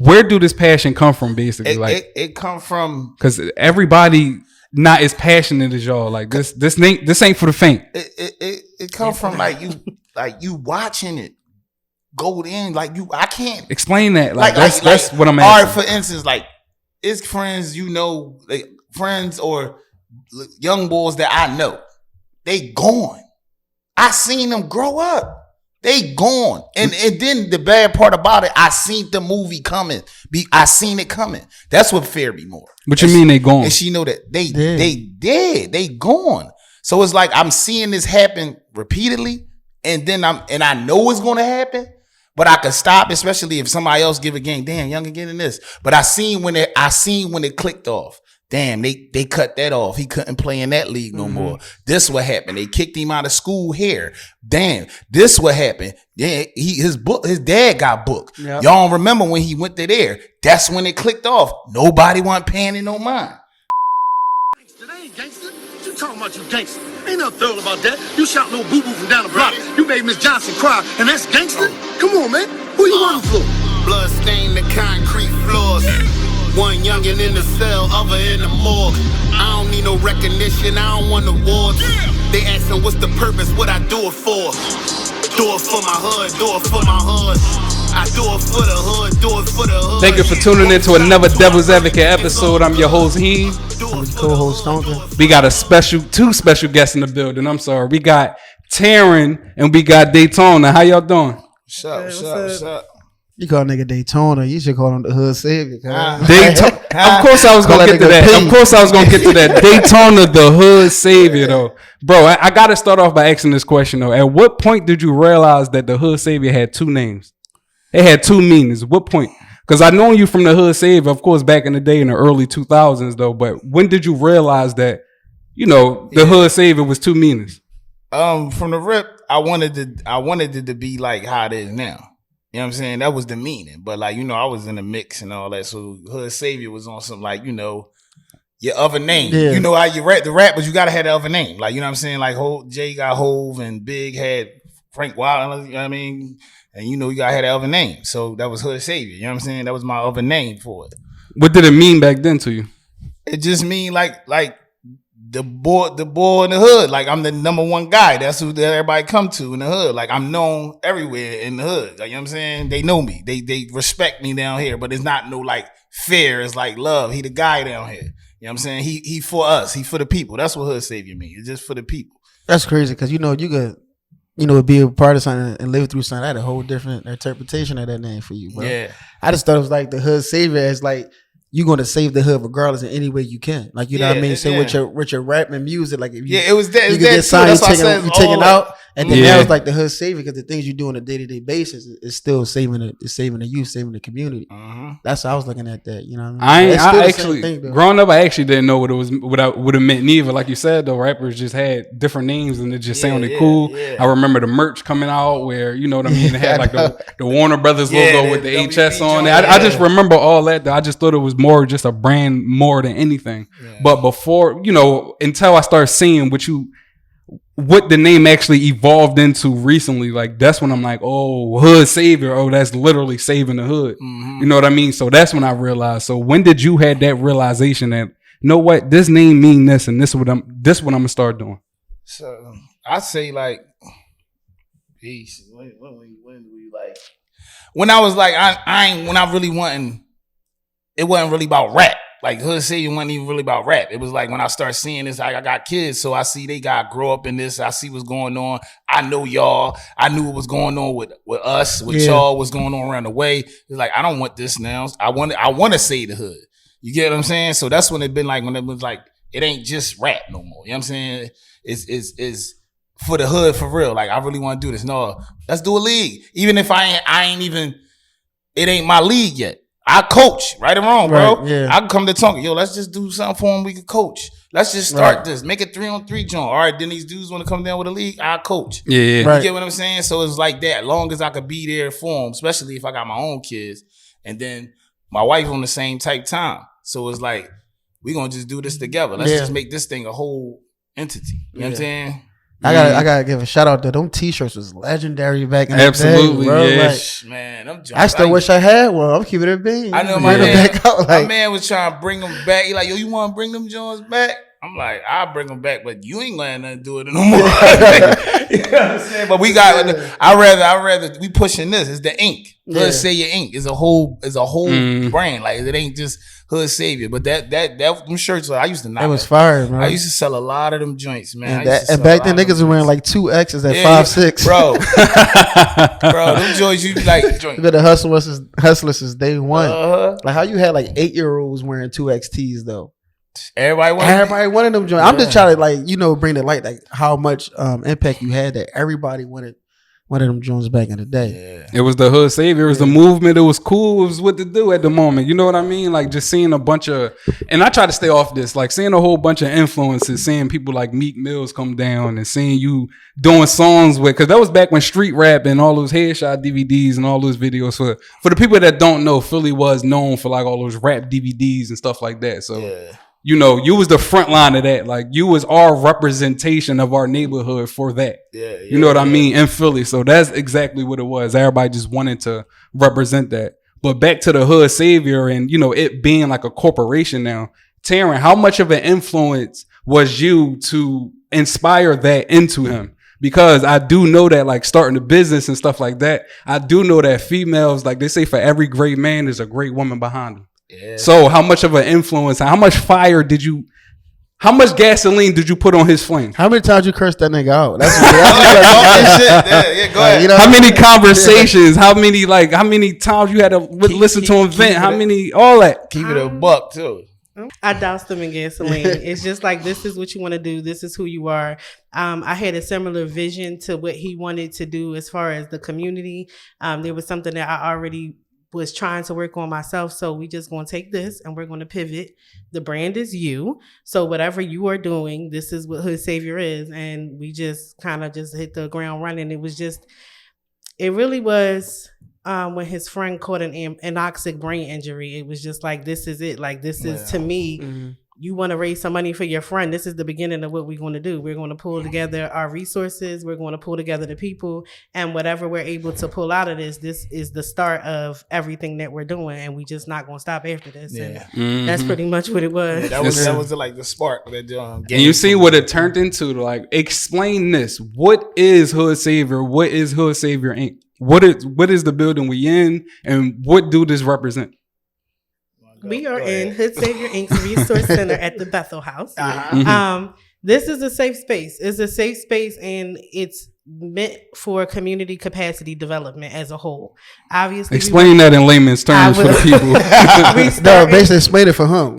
Where do this passion come from? Basically, it come from because everybody not as passionate as y'all. Like this ain't for the faint. It come from like you watching it go in. Like I can't explain that. Like that's what I'm asking. All right, for instance, like it's friends like friends or young boys that I know. They gone. I seen them grow up. They gone. And then the bad part about it, I seen the movie coming. I seen it coming. That's what fear me more. What you mean they gone? And she know that they dead. They gone. So it's like I'm seeing this happen repeatedly, and then I know it's gonna happen, but I could stop, especially if somebody else give a game. Damn, Younger getting this. But I seen when it clicked off. Damn, they cut that off. He couldn't play in that league no more. This what happened. They kicked him out of school here. Damn, this what happened. Yeah, his dad got booked. Yep. Y'all don't remember when he went to there. That's when it clicked off. Nobody want paying it no mind. That ain't gangster. What you talking about, you gangster? Ain't nothing thorough about that. You shout no boo-boo from down the block. You made Miss Johnson cry, and that's gangster? Come on, man. Who you running for? Blood stain the concrete floors. One youngin' in the cell, other in the morgue. I don't need no recognition, I don't want awards. They asking what's the purpose, what I do it for. Do it for my hood, do it for my hood. I do it for the hood, do it for the hood. Thank you for tuning in to another Devil's Advocate episode. I'm your host, Heem. I'm the co-host, Stonker. We got two special guests in the building. I'm sorry. We got Taryn and we got Daytona. How y'all doing? What's up? You call nigga Daytona. You should call him the hood savior. Daytona. Of course I was gonna get to that. Of course I was gonna get to that. Daytona, the hood savior, though. Bro, I gotta start off by asking this question though. At what point did you realize that the hood savior had two names? It had two meanings. What point? Because I known you from the hood savior, of course, back in the day in the early 2000s though. But when did you realize that, the hood savior was two meanings? From the rip, I wanted it to be like how it is now. You know what I'm saying? That was the meaning. But I was in the mix and all that. So Hood Savior was on some your other name. Yeah. You know how you rap the rappers, you gotta have the other name. Like, you know what I'm saying? Like Jay got Hove and Big had Frank Wild, you know what I mean? And you gotta have the other name. So that was Hood Savior. You know what I'm saying? That was my other name for it. What did it mean back then to you? It just mean like the boy in the hood. Like I'm the number one guy. That's who everybody come to in the hood. Like I'm known everywhere in the hood. Like, you know what I'm saying? They know me. They respect me down here. But it's not no like fear. It's like love. He the guy down here. You know what I'm saying? He for us. He for the people. That's what hood savior means. It's just for the people. That's crazy because you could be a part of something and live through something. I had a whole different interpretation of that name for you, bro. Yeah. I just thought it was like the hood savior as like you're gonna save the hood regardless in any way you can. Like, you know what I mean? So with your rap and music, like if you, it was that. You get that sign, you taking out, and then that was like the hood savior because the things you do on a day-to-day basis is still saving the youth, saving the community. That's how I was looking at that. You know what I mean? I actually growing up, I actually didn't know what it meant neither. Like you said, though, rappers just had different names and it just sounded cool. Yeah. I remember the merch coming out where, you know what I mean, it had like the Warner Brothers logo with the HS on it. I just remember all that. I just thought it was more just a brand more than anything. Yeah. But before, until I started seeing what the name actually evolved into recently, like that's when I'm like, oh, hood savior. Oh, that's literally saving the hood. You know what I mean? So that's when I realized. So when did you have that realization that, you know what, this name mean this and this what I'm gonna start doing? So I say like, peace. When we like, when I was like, it wasn't really about rap. Like Hood Savior wasn't even really about rap. It was like when I start seeing this, I got kids, so I see they got grow up in this. I see what's going on. I know y'all. I knew what was going on with us, with y'all, what's going on around the way. It's like, I don't want this now. I want to save the hood. You get what I'm saying? So that's when it been like, when it was like, it ain't just rap no more. You know what I'm saying? It's for the hood for real. Like, I really want to do this. No, let's do a league. Even if I ain't even, it ain't my league yet. I coach, right or wrong, bro. Right, yeah. I can come to Tonka. Yo, let's just do something for him. We can coach. Let's just start this. Make it 3-on-3 joint. All right, then these dudes want to come down with a league. I coach. Yeah. Right. You get what I'm saying? So it's like that. As long as I could be there for them, especially if I got my own kids. And then my wife on the same type time. So it's like, we're going to just do this together. Let's just make this thing a whole entity. You know what I'm saying? I gotta give a shout out to them T-shirts was legendary back in the day. Absolutely, bro. yes. Like, man, them I still wish I had one. I'm keeping it being. I know my man was trying to bring them back. He like, yo, you want to bring them Jones back? I'm like, I'll bring them back, but you ain't letting nothing do it no more. You know what I'm saying? But we got. I rather we pushing this. It's the ink. Hood Savior Ink is a whole brand. Like it ain't just Hood Savior. But that them shirts. I used to not. It was fire, bro. I used to sell a lot of them joints, man. And back then niggas were wearing like 2Xs at 5'6", bro. Bro, them joints you be like. You been a hustler since day one. Like how you had like 8-year-olds wearing 2XTs though. Everybody wanted them joints. I'm just trying to bring to light like how much impact you had that everybody wanted them joints back in the day. It was the Hood Savior. It was the movement. It was cool. It was what to do at the moment. You know what I mean? Like just seeing a bunch of, and I try to stay off this, like seeing a whole bunch of influences, seeing people like Meek Mills come down and seeing you doing songs with, because that was back when street rap and all those headshot DVDs and all those videos. For the people that don't know, Philly was known for like all those rap DVDs and stuff like that. So. You know, you was the front line of that. Like you was our representation of our neighborhood for that. You know what I mean? In Philly. So that's exactly what it was. Everybody just wanted to represent that. But back to the Hood Savior and, you know, it being like a corporation now. Taryn, how much of an influence was you to inspire that into him? Because I do know that like starting a business and stuff like that, I do know that females, like they say for every great man, there's a great woman behind him. Yeah. So how much of an influence, how much fire how much gasoline did you put on his flame? How many times you cursed that nigga out? That's shit. Go ahead. How many conversations? How many times you had to listen to him vent? How many? All that. Keep it a buck too. I doused them in gasoline. It's just like, this is what you want to do. This is who you are. I had a similar vision to what he wanted to do as far as the community. There was something that I already was trying to work on myself. So we just going to take this and we're going to pivot. The brand is you. So whatever you are doing, this is what Hood Savior is. And we just kind of just hit the ground running. It really was when his friend caught an anoxic brain injury. It was just like, this is it. Like, this is to me, you want to raise some money for your friend. This is the beginning of what we're going to do. We're going to pull together our resources. We're going to pull together the people, and whatever we're able to pull out of this is the start of everything that we're doing. And we just not going to stop after this. Yeah. And that's pretty much what it was. Yeah, that was like the spark. That, and you see what it turned into. Like, explain this. What is Hood Savior? What is Hood Savior Inc.? What is the building we in, and what do this represent? We are in Hood Savior Inc.'s Resource Center at the Bethel House. This is a safe space. It's a safe space, and it's meant for community capacity development as a whole. Obviously, explain that in layman's terms for the people. No, basically explain it for him.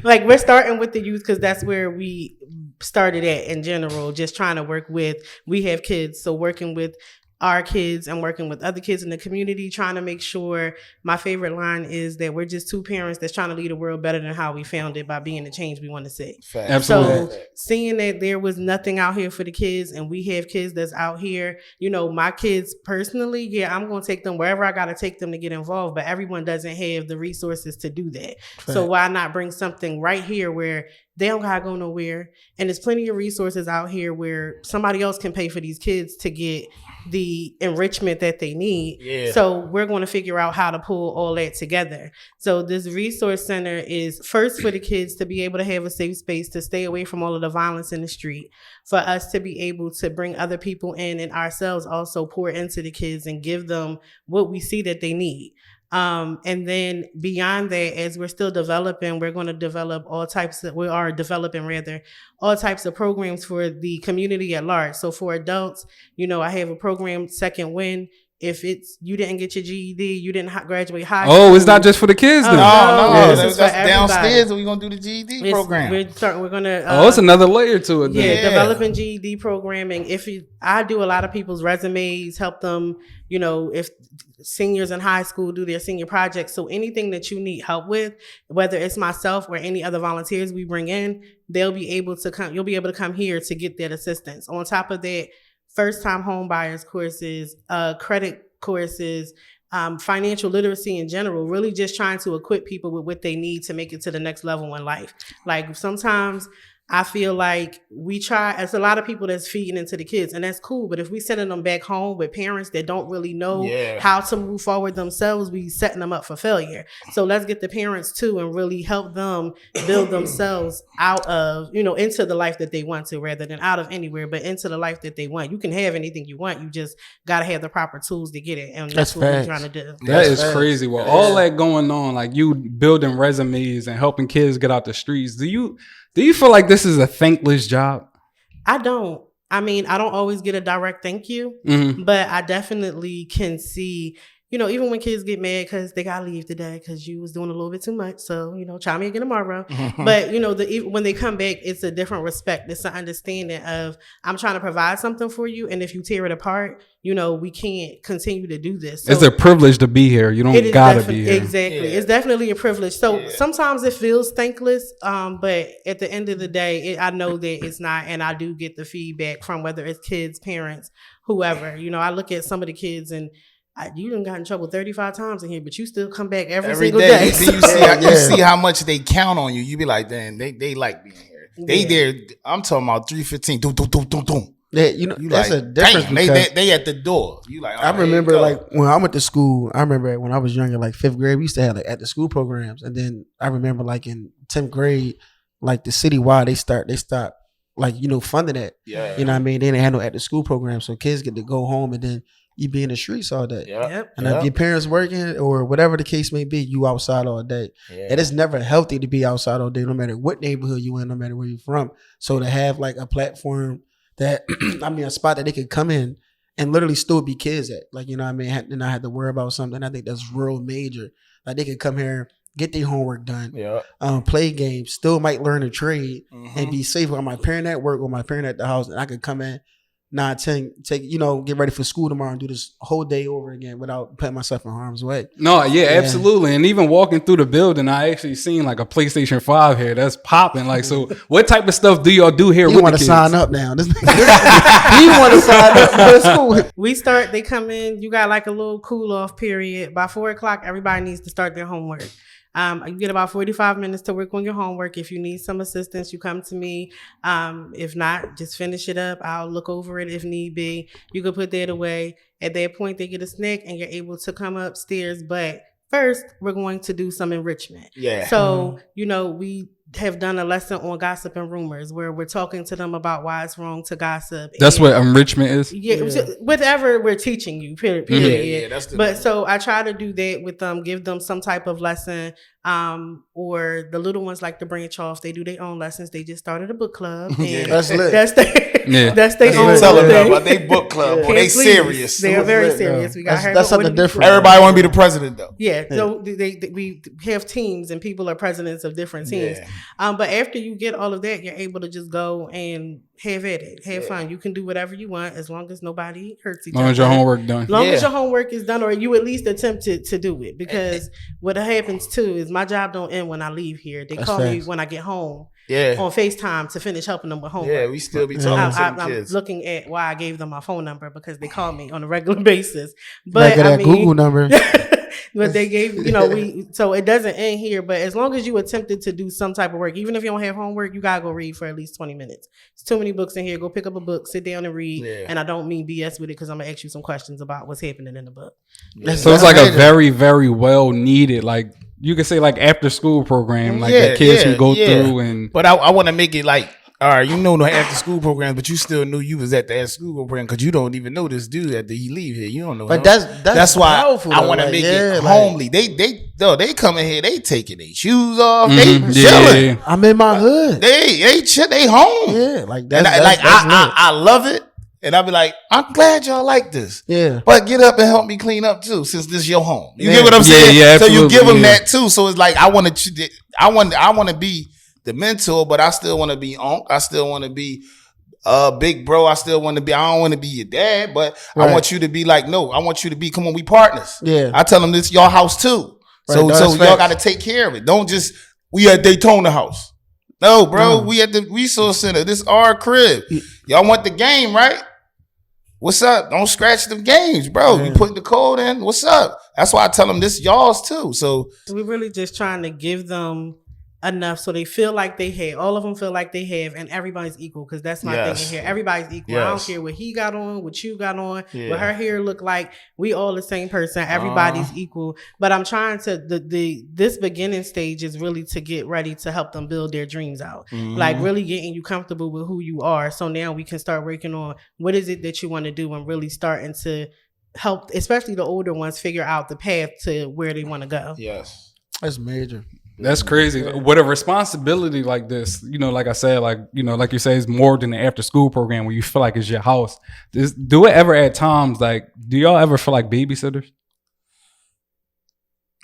Like, we're starting with the youth because that's where we started at in general. Just trying to work with. We have kids, so working with our kids and working with other kids in the community, trying to make sure, my favorite line is that we're just two parents that's trying to lead the world better than how we found it by being the change we want to see. Absolutely. So seeing that there was nothing out here for the kids, and we have kids that's out here, you know, my kids personally, I'm going to take them wherever I got to take them to get involved, but everyone doesn't have the resources to do that. So why not bring something right here where they don't gotta go nowhere, and there's plenty of resources out here where somebody else can pay for these kids to get the enrichment that they need. Yeah. So we're going to figure out how to pull all that together. So this resource center is first for the kids to be able to have a safe space to stay away from all of the violence in the street, for us to be able to bring other people in and ourselves also pour into the kids and give them what we see that they need. And then beyond that, as we're still developing, we're going to develop all types of programs for the community at large. So for adults, you know, I have a program, Second Win. If you didn't get your GED, you didn't graduate high school. Oh, it's not just for the kids then. No. That's downstairs, and we're going to do the GED program. We're going to... it's another layer to it then. Yeah, developing GED programming. I do a lot of people's resumes, help them, you know, if seniors in high school do their senior projects. So anything that you need help with, whether it's myself or any other volunteers we bring in, you'll be able to come here to get that assistance. On top of that, first-time home buyers courses, credit courses, financial literacy in general, really just trying to equip people with what they need to make it to the next level in life. Like, sometimes I feel like we try, as a lot of people that's feeding into the kids, and that's cool. But if we sending them back home with parents that don't really know how to move forward themselves, we setting them up for failure. So let's get the parents too and really help them build themselves out of, into the life that they want to, rather than out of anywhere, but into the life that they want. You can have anything you want. You just got to have the proper tools to get it. And that's what we're trying to do. That is crazy. Well, all that going on, like you building resumes and helping kids get out the streets. Do you feel like this is a thankless job? I don't. I mean, I don't always get a direct thank you, but I definitely can see, even when kids get mad because they got to leave today because you was doing a little bit too much. So, try me again tomorrow. But, when they come back, it's a different respect. It's an understanding of, I'm trying to provide something for you. And if you tear it apart, we can't continue to do this. So, it's a privilege to be here. You don't got to be here. Exactly. Yeah. It's definitely a privilege. So sometimes it feels thankless. But at the end of the day, I know that it's not. And I do get the feedback from whether it's kids, parents, whoever. I look at some of the kids and you done got in trouble 35 times in here, but you still come back every single day. You see how much they count on you. You be like, damn, they like being here. They there. I'm talking about 3:15. Doom. Yeah, that's like, a difference. They at the door. You like? I remember like when I went to school. I remember when I was younger, like 5th grade, we used to have like at the school programs, and then I remember like in 10th grade, like the citywide, they stopped like funding that. Yeah, what I mean. They didn't have no at the school program, so kids get to go home and then you be in the streets all day. And if your parents working or whatever the case may be, you outside all day. And it's never healthy to be outside all day, no matter what neighborhood you in, no matter where you're from. So to have like a platform that, a spot that they could come in and literally still be kids at, like, and I had to worry about something. I think that's real major. Like they could come here, get their homework done, play games, still might learn a trade and be safe with my parent at work or my parent at the house. And I could come in, 9, 10, take, get ready for school tomorrow and do this whole day over again without putting myself in harm's way. No, absolutely. And even walking through the building, I actually seen like a PlayStation 5 here that's popping. Like, so what type of stuff do y'all do here with the kids? You want to sign up now. You want to sign up for school. They come in, you got like a little cool off period. By 4:00, everybody needs to start their homework. You get about 45 minutes to work on your homework. If you need some assistance, you come to me. If not, just finish it up. I'll look over it if need be. You can put that away. At that point, they get a snack and you're able to come upstairs. But first, we're going to do some enrichment. Yeah. So, we have done a lesson on gossip and rumors where we're talking to them about why it's wrong to gossip. That's what enrichment is? Yeah. Whatever we're teaching you, period. But so I try to do that with them, give them some type of lesson. Or the little ones like to branch off. They do their own lessons. They just started a book club. And that's lit. That's their own tell them about they book club. They serious. They are very serious. We got that's something different. Everybody want to be the president though. Yeah. So we have teams and people are presidents of different teams. But after you get all of that, you're able to just go and have at it. Have fun. You can do whatever you want as long as nobody hurts each other. As long as your homework done. As long as your homework is done, or you at least attempt to do it. Because what happens too is my job don't end when I leave here. They call me when I get home. On FaceTime to finish helping them with homework. Yeah, we still be talking to the kids. I'm looking at why I gave them my phone number because they call me on a regular basis. But Google number. But they gave, so it doesn't end here. But as long as you attempted to do some type of work, even if you don't have homework, you gotta go read for at least 20 minutes. It's too many books in here. Go pick up a book, sit down and read. And I don't mean BS with it because I'm gonna ask you some questions about what's happening in the book. So it's like a very, very well needed, like you could say like after school program, like that kids can go through. And but I want to make it like, all right, the after school programs, but you still knew you was at the after school program because you don't even know this dude after he leave here. You don't know. But that's why I want to make it homely. They come in here, they taking their shoes off, they chilling. I'm in my hood. They chill, they home. Yeah, like that. I love it. And I'll be like, I'm glad y'all like this. Yeah. But get up and help me clean up too, since this is your home. You get what I'm saying? Yeah, so you give them that too. So it's like I want to be the mentor, but I still want to be uncle. I still want to be big bro. I don't want to be your dad, but I want you to be like, no, I want you to be, come on, we partners. Yeah. I tell them this is your house too. So y'all got to take care of it. Don't just, we at Daytona house. No, bro, we at the resource center. This is our crib. Y'all want the game, right? What's up? Don't scratch them games, bro. You put the code in. What's up? That's why I tell them this is y'all's too. So we're really just trying to give them enough so they feel like they have, all of them feel like they have, and everybody's equal, because that's my thing in here. Everybody's equal. I don't care what he got on, what you got on, what her hair look like. We all the same person. Everybody's equal. But I'm trying to, this beginning stage is really to get ready to help them build their dreams out. Like really getting you comfortable with who you are. So now we can start working on what is it that you want to do, and really starting to help, especially the older ones, figure out the path to where they want to go. Yes. That's major. That's crazy. With a responsibility like this, you know, like I said, like, you know, like you say, it's more than an after school program where you feel like it's your house. Do it ever at times, like, do y'all ever feel like babysitters?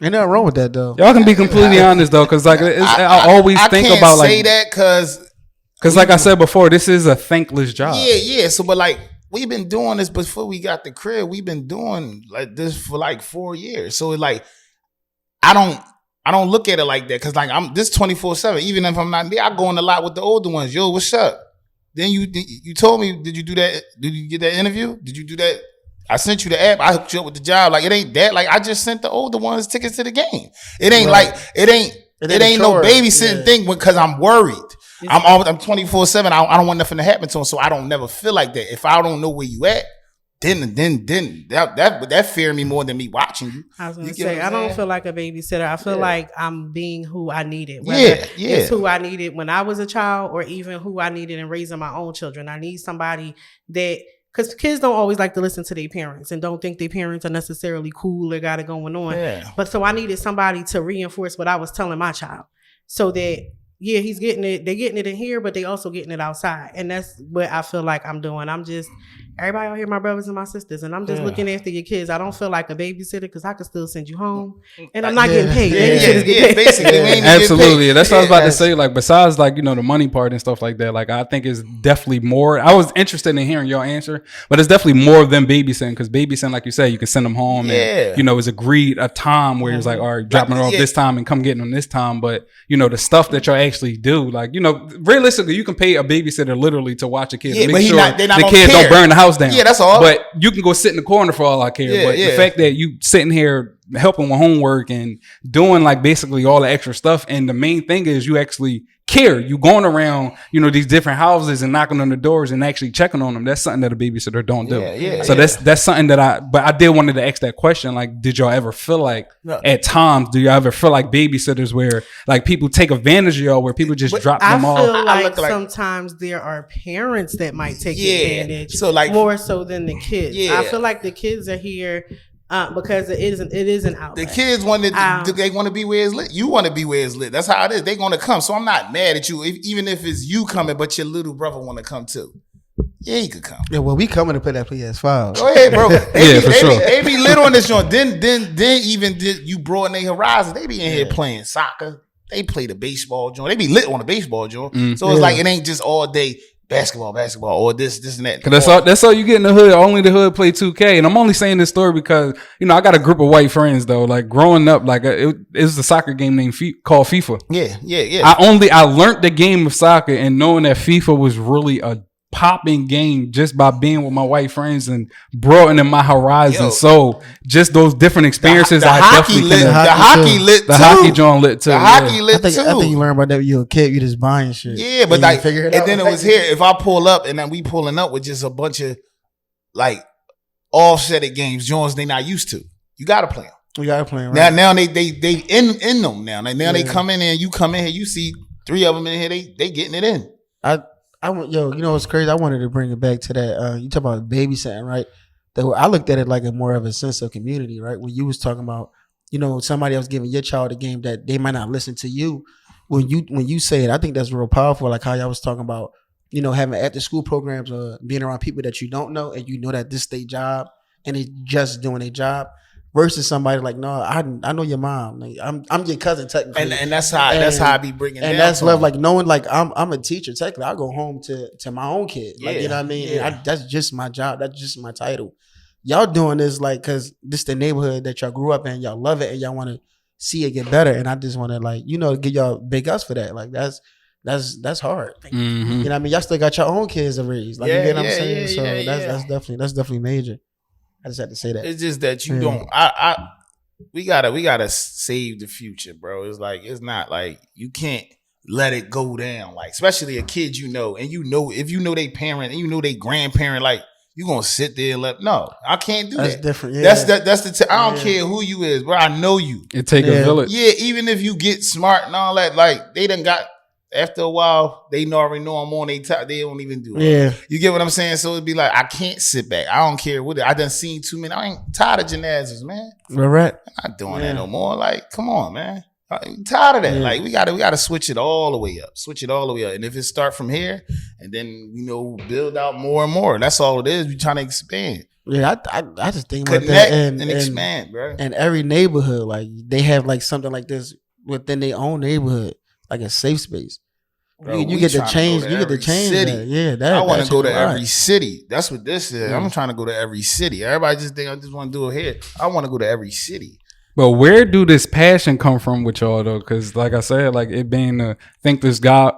Ain't nothing wrong with that though. Y'all can be completely honest though, because like I always think about like, say that because like I said before, this is a thankless job. Yeah. So, but like we've been doing this before we got the crib. We've been doing like this for like 4 years. So like I don't look at it like that, because like I'm this 24/7. Even if I'm not there, I go in a lot with the older ones. Yo, what's up? Then you told me, did you do that? Did you get that interview? Did you do that? I sent you the app. I hooked you up with the job. Like it ain't that. Like I just sent the older ones tickets to the game. It ain't like it ain't no babysitting thing because I'm worried. I'm 24/7. I don't want nothing to happen to them, so I don't never feel like that. If I don't know where you at, then that fear me more than me watching you. I was gonna say I don't feel like a babysitter. I feel like I'm being who I needed. It's who I needed when I was a child, or even who I needed in raising my own children. I need somebody that, because kids don't always like to listen to their parents and don't think their parents are necessarily cool or got it going on. Yeah. But so I needed somebody to reinforce what I was telling my child, so that he's getting it. They're getting it in here, but they also getting it outside, and that's what I feel like I'm doing. I'm just. Everybody out here, my brothers and my sisters, and I'm just looking after your kids. I don't feel like a babysitter because I can still send you home, and I'm not getting paid. Basically, absolutely. That's what I was about to say. Like, besides, like, you know, the money part and stuff like that. Like, I think it's definitely more. I was interested in hearing your answer, but it's definitely more than babysitting, because babysitting, like you said, you can send them home, and you know, it's agreed a time where it's like, all right, dropping it off this time and come getting them this time. But you know, the stuff that y'all actually do, like, you know, realistically, you can pay a babysitter literally to watch a kid, make sure the kids don't burn the house down. Yeah, that's all. But you can go sit in the corner for all I care. But the fact that you sitting here helping with homework and doing like basically all the extra stuff, and the main thing is you actually care. You going around, you know, these different houses and knocking on the doors and actually checking on them. That's something that a babysitter don't do. That's something that I did wanted to ask that question. Like, did y'all ever feel like at times, do y'all ever feel like babysitters where like people take advantage of y'all, where people just drop them off? I feel like sometimes there are parents that might take advantage, so like more so than the kids. I feel like the kids are here because it is an outlet. The kids they want to be where it's lit. You want to be where it's lit. That's how it is. They're gonna come. So I'm not mad at you, even if it's you coming, but your little brother want to come too. Yeah, he could come. Yeah, well, we coming to play that PS5. Go ahead, bro. They be lit on this joint. Then even you broaden their horizons. They be in here playing soccer. They play the baseball joint. They be lit on the baseball joint. So it's like it ain't just all day basketball, or this and that. Cause that's all you get in the hood. Only the hood play 2K. And I'm only saying this story because, you know, I got a group of white friends though. Like growing up, like it was a soccer game called FIFA. Yeah. I learned the game of soccer and knowing that FIFA was really a popping game just by being with my white friends and broadening my horizon. So just those different experiences, the hockey lit too. The hockey joint lit too. The hockey lit too. I think you learned about that when you were a kid. You just buying shit. Yeah, but like, and then it was here. If I pull up and then we pulling up with just a bunch of like offsetted games, joints they not used to. You gotta play them. We gotta play them. Right? Now they in them now. Now they come in and you come in here. You see 3 of them in here. They getting it in. You know what's crazy? I wanted to bring it back to that. You talk about babysitting, right? I looked at it like a more of a sense of community, right? When you was talking about, you know, somebody else giving your child a game that they might not listen to you. When you say it, I think that's real powerful. Like how y'all was talking about, you know, having after school programs or being around people that you don't know and you know that this is their job and they just doing their job. Versus somebody like, no, I know your mom. Like, I'm your cousin technically, and that's how I be bringing. And that's love, like knowing, like I'm a teacher technically. I go home to my own kid, like you know what I mean. And that's just my job. That's just my title. Y'all doing this like because this the neighborhood that y'all grew up in. Y'all love it and y'all want to see it get better. And I just want to like give y'all big ups for that. Like that's hard. Mm-hmm. You know what I mean? Y'all still got your own kids to raise. Like you know what I'm saying? So that's definitely major. I just had to say that. It's just that you don't. I we gotta save the future, bro. It's like, it's not like you can't let it go down. Like, especially a kid, and if you know they parent and you know they grandparent, like, you gonna sit there and no, I can't do that's that. Different. Yeah. That's I don't care who you is, bro. I know you. It take a village. Yeah, even if you get smart and all that, like, they done got, after a while, they already know I'm on they don't even do it. Yeah. You get what I'm saying? So it'd be like, I can't sit back. I don't care what I done seen too many. I ain't tired of janazas, man. Right. I'm not doing that no more. Like, come on, man. I'm tired of that. Like, we gotta switch it all the way up. And if it start from here, and then build out more and more. That's all it is. We trying to expand. Yeah, I just think about Connect that and expand, bro. And every neighborhood, like, they have like something like this within their own neighborhood, like a safe space. Bro, you get to change. You get to change that. Yeah, I want to go to every city. That's what this is. I'm trying to go to every city. Everybody just think I just want to do it here. I want to go to every city. But where do this passion come from with y'all though? Because like I said, like, it being a thankless job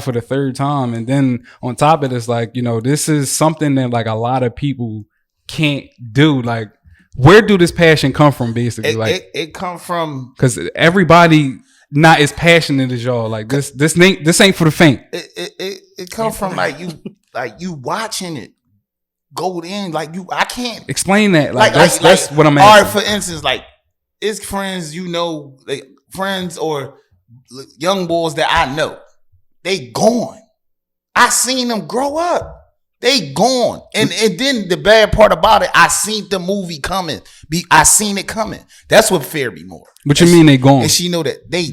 for the third time, and then on top of this, like, this is something that like a lot of people can't do. Like, where do this passion come from? Basically, it come from, because everybody not as passionate as y'all. Like, this ain't for the faint. It come from like you watching it go in, like, I can't explain that. Like, that's what I'm asking. All right, for instance, like, it's friends, like, friends or young boys that I know, they gone. I seen them grow up. They gone. And then the bad part about it, I seen the movie coming. I seen it coming. That's what feared me more. What you mean they gone? And she know that they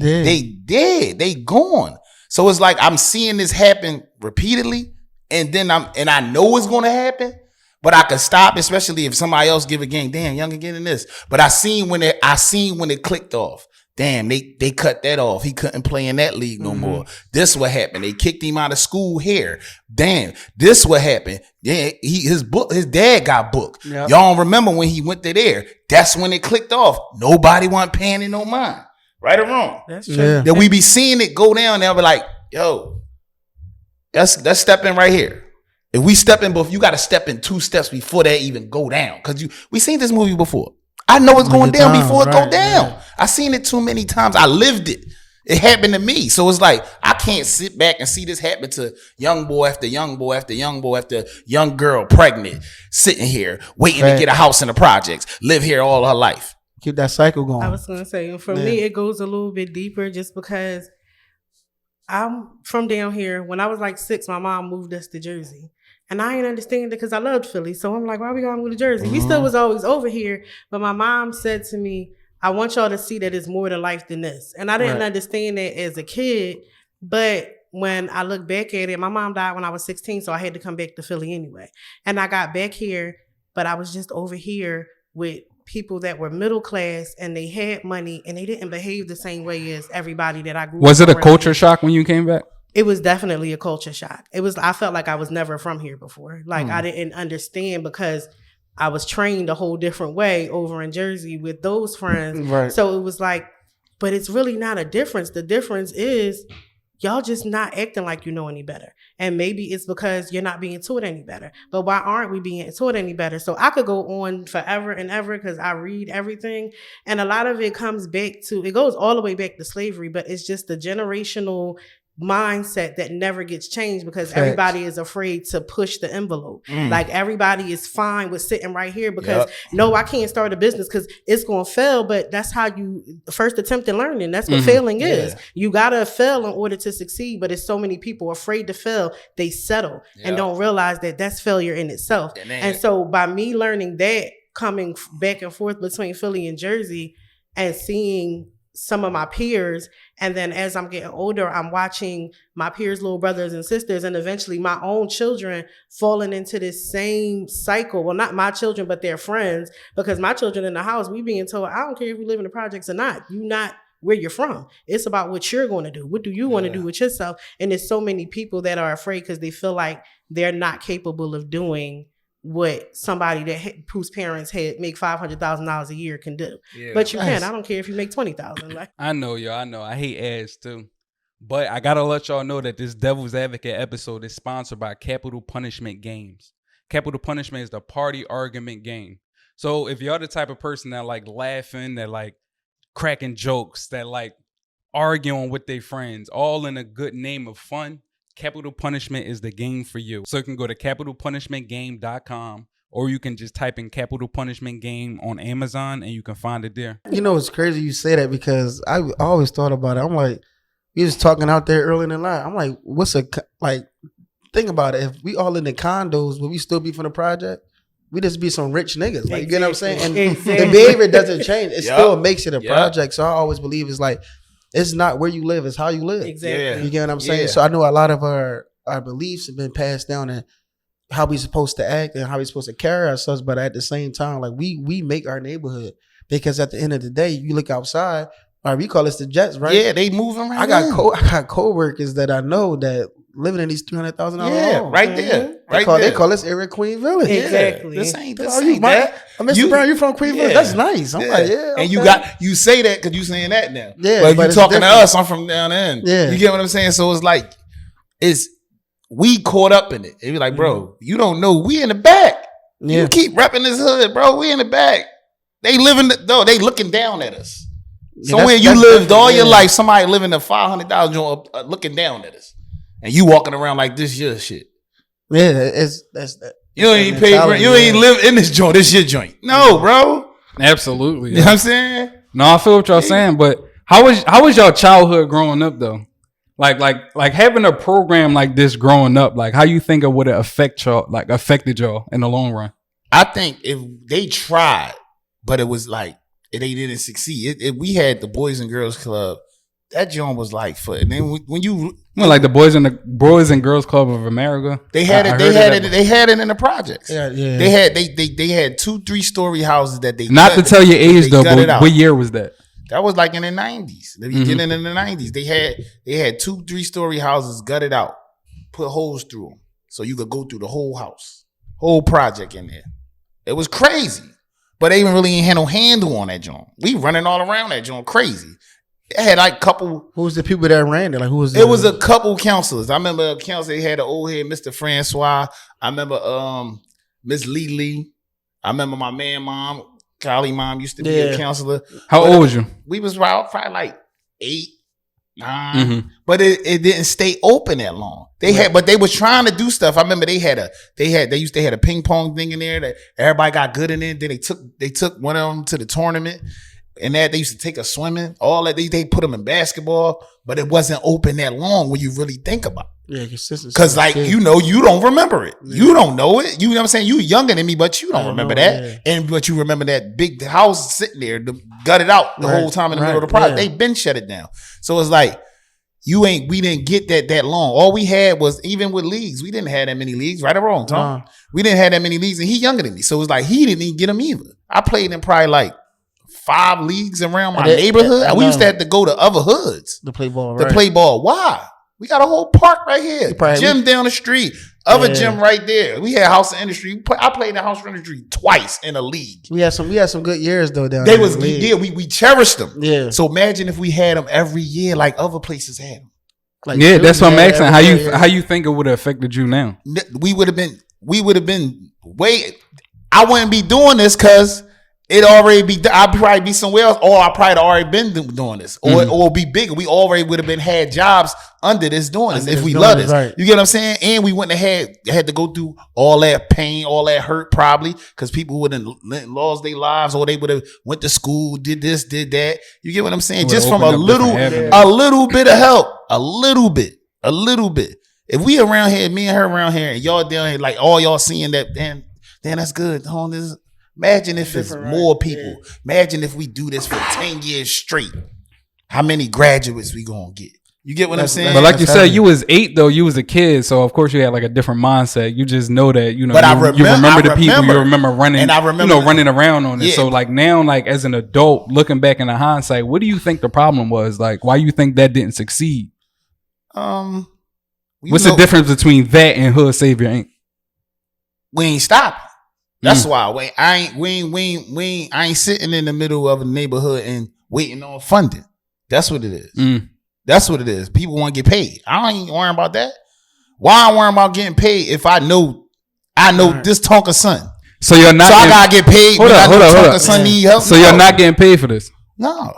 dead. They gone. So it's like I'm seeing this happen repeatedly, and then I know it's gonna happen. But I could stop, especially if somebody else give a game. Damn, Young getting this. But I seen when it clicked off. Damn, they cut that off. He couldn't play in that league no more. This what happened. They kicked him out of school here. Damn, this what happened. Yeah, his dad got booked. Yep. Y'all remember when he went to there? That's when it clicked off. Nobody wasn't paying it no mind. Right or wrong? That's true. Yeah. That we be seeing it go down. They'll be like, yo, let's step in right here. If we step in, but you got to step in 2 steps before that even go down. Because we seen this movie before. I know it's going down before it go down. Yeah. I seen it too many times. I lived it. It happened to me. So it's like, I can't sit back and see this happen to young boy after young boy after young boy after young girl pregnant, sitting here, waiting to get a house in the projects, live here all her life. Keep that cycle going. I was going to say, for me, it goes a little bit deeper just because I'm from down here. When I was like 6, my mom moved us to Jersey. And I ain't understand it because I loved Philly. So I'm like, why we gotta move to Jersey? We still was always over here. But my mom said to me, I want y'all to see that it's more to life than this. And I didn't understand that as a kid. But when I look back at it, my mom died when I was 16. So I had to come back to Philly anyway. And I got back here, but I was just over here with people that were middle class and they had money and they didn't behave the same way as everybody that I grew up with. Was it a culture shock when you came back? It was definitely a culture shock. I felt like I was never from here before. Like, I didn't understand because I was trained a whole different way over in Jersey with those friends. Right. So it was like, but it's really not a difference. The difference is y'all just not acting like you know any better. And maybe it's because you're not being taught any better. But why aren't we being taught any better? So I could go on forever and ever because I read everything. And a lot of it comes back to, it goes all the way back to slavery, but it's just the generational mindset that never gets changed because everybody is afraid to push the envelope. Like, everybody is fine with sitting right here because no, I can't start a business because it's going to fail. But that's how first attempt in learning. That's what failing is. You got to fail in order to succeed. But it's so many people afraid to fail. They settle and don't realize that that's failure in itself. And so by me learning that, coming back and forth between Philly and Jersey and seeing some of my peers, and then as I'm getting older, I'm watching my peers' little brothers and sisters, and eventually my own children falling into this same cycle. Well, not my children, but their friends, because my children in the house, we being told, I don't care if you live in the projects or not, you not where you're from. It's about what you're going to do. What do you want to do with yourself? And there's so many people that are afraid because they feel like they're not capable of doing what somebody whose parents make $500,000 a year can do. But you can. I don't care if you make $20,000. Like, I know, yo. I know. I hate ads too. But I gotta let y'all know that this Devil's Advocate episode is sponsored by Capital Punishment Games. Capital Punishment is the party argument game. So if you're the type of person that like laughing, that like cracking jokes, that like arguing with their friends, all in a good name of fun, Capital Punishment is the game for you. So you can go to capitalpunishmentgame.com, or you can just type in Capital Punishment Game on Amazon and you can find it there. You know, it's crazy you say that because I always thought about it. I'm like, we was talking out there early in the night. I'm like, think about it. If we all in the condos, would we still be from the project? We just be some rich niggas. Like, you get what I'm saying? And the behavior doesn't change. It still makes it a project. So I always believe it's like, it's not where you live, it's how you live. Exactly. You get what I'm saying? So I know a lot of our beliefs have been passed down and how we supposed to act and how we supposed to carry ourselves. But at the same time, like we make our neighborhood, because at the end of the day, you look outside. All right, we call this the Jets, right? Yeah, they moving right. I got coworkers that I know that living in these $300,000 homes. Right there. They call this area Queen Village. Exactly. This ain't Mr. Brown, you from Queen Village? That's nice. I'm like, yeah. Okay. And you say that because you saying that now. Yeah, but you talking to us, I'm from down there. Yeah. You get what I'm saying? So it's like, we caught up in it. It be like, bro, you don't know. We in the back. Yeah. You keep repping this hood, bro. We in the back. They they looking down at us. Somewhere you lived all your life, somebody living a $500,000 looking down at us. And you walking around like this your shit. Yeah, that's that. You ain't pay rent. You ain't live in this joint. This your joint. No, bro. Absolutely. You know what I'm saying? No, I feel what y'all saying, but how was y'all childhood growing up though? Like having a program like this growing up, like how you think it would have affected y'all in the long run? I think if they tried, but it was like they didn't succeed. We had the Boys and Girls Club. That joint was like for, and then when you like the Boys and Girls Club of America, they had it. They had it in the projects. Yeah. They had 2-3 story houses that they not to tell your age though. But what year was that? That was like in the 90s. The beginning in the 90s. They had 2-3 story houses gutted out, put holes through them, so you could go through the whole house, whole project in there. It was crazy, but they even really ain't had no handle on that joint. We running all around that joint crazy. It had like a couple. Who was the people that ran there? Like who was? It was a couple counselors. I remember a counselor. They had an old head, Mr. Francois. I remember Miss Lee. I remember my mom, Kylie mom used to be a counselor. How old was you? We was probably like 8, 9, but it didn't stay open that long. But they was trying to do stuff. I remember they had a ping pong thing in there that everybody got good in it. Then they took one of them to the tournament. And that they used to take us swimming, all that they put them in basketball, but it wasn't open that long when you really think about it. Yeah, consistency. Because you don't remember it. Yeah. You don't know it. You know what I'm saying? You younger than me, but you don't remember that. Yeah. But you remember that big house sitting there, gutted out the whole time in the middle of the project. Yeah. They been shut it down. So it's like we didn't get that long. All we had was, even with leagues, we didn't have that many leagues, right or wrong, Tom? We didn't have that many leagues, and he younger than me. So it's like he didn't even get them either. I played in probably like 5 leagues around my neighborhood. We used to have to go to other hoods to play ball. To play ball. Why? We got a whole park right here. Gym down the street. Other gym right there. We had House of Industry. I played in the House of Industry twice in a league. We had some good years though down there. We cherished them. Yeah. So imagine if we had them every year like other places had them. Like that's what I'm asking. How you think it would have affected you now? We would have been I wouldn't be doing this because I'd probably be somewhere else, or I probably already been doing this, or be bigger. We already would have been had jobs under this doing this if we love this. Right. You get what I'm saying? And we wouldn't have had to go through all that pain, all that hurt, probably because people would have lost their lives, or they would have went to school, did this, did that. You get what I'm saying? Just from a little bit of help, a little bit. If we around here, me and her around here, and y'all down here, like all y'all seeing that, damn, that's good. Imagine if it's more people. Yeah. Imagine if we do this for 10 years straight. How many graduates we gonna get? You get what I'm saying? But like you said, you was 8 though. You was a kid, so of course you had like a different mindset. You just know that you remember the people. You remember running, and I remember running around on it. Yeah. So like now, like as an adult, looking back in the hindsight, what do you think the problem was? Like why you think that didn't succeed? What's the difference between that and Hood Savior Inc? We ain't stopping. That's why I ain't sitting in the middle of a neighborhood and waiting on funding. That's what it is. That's what it is. People want to get paid. I ain't worrying about that. Why I'm worrying about getting paid if I know this Tonka son? So you're not. So I gotta get paid. Hold up. Son need help. So you're not getting paid for this. No,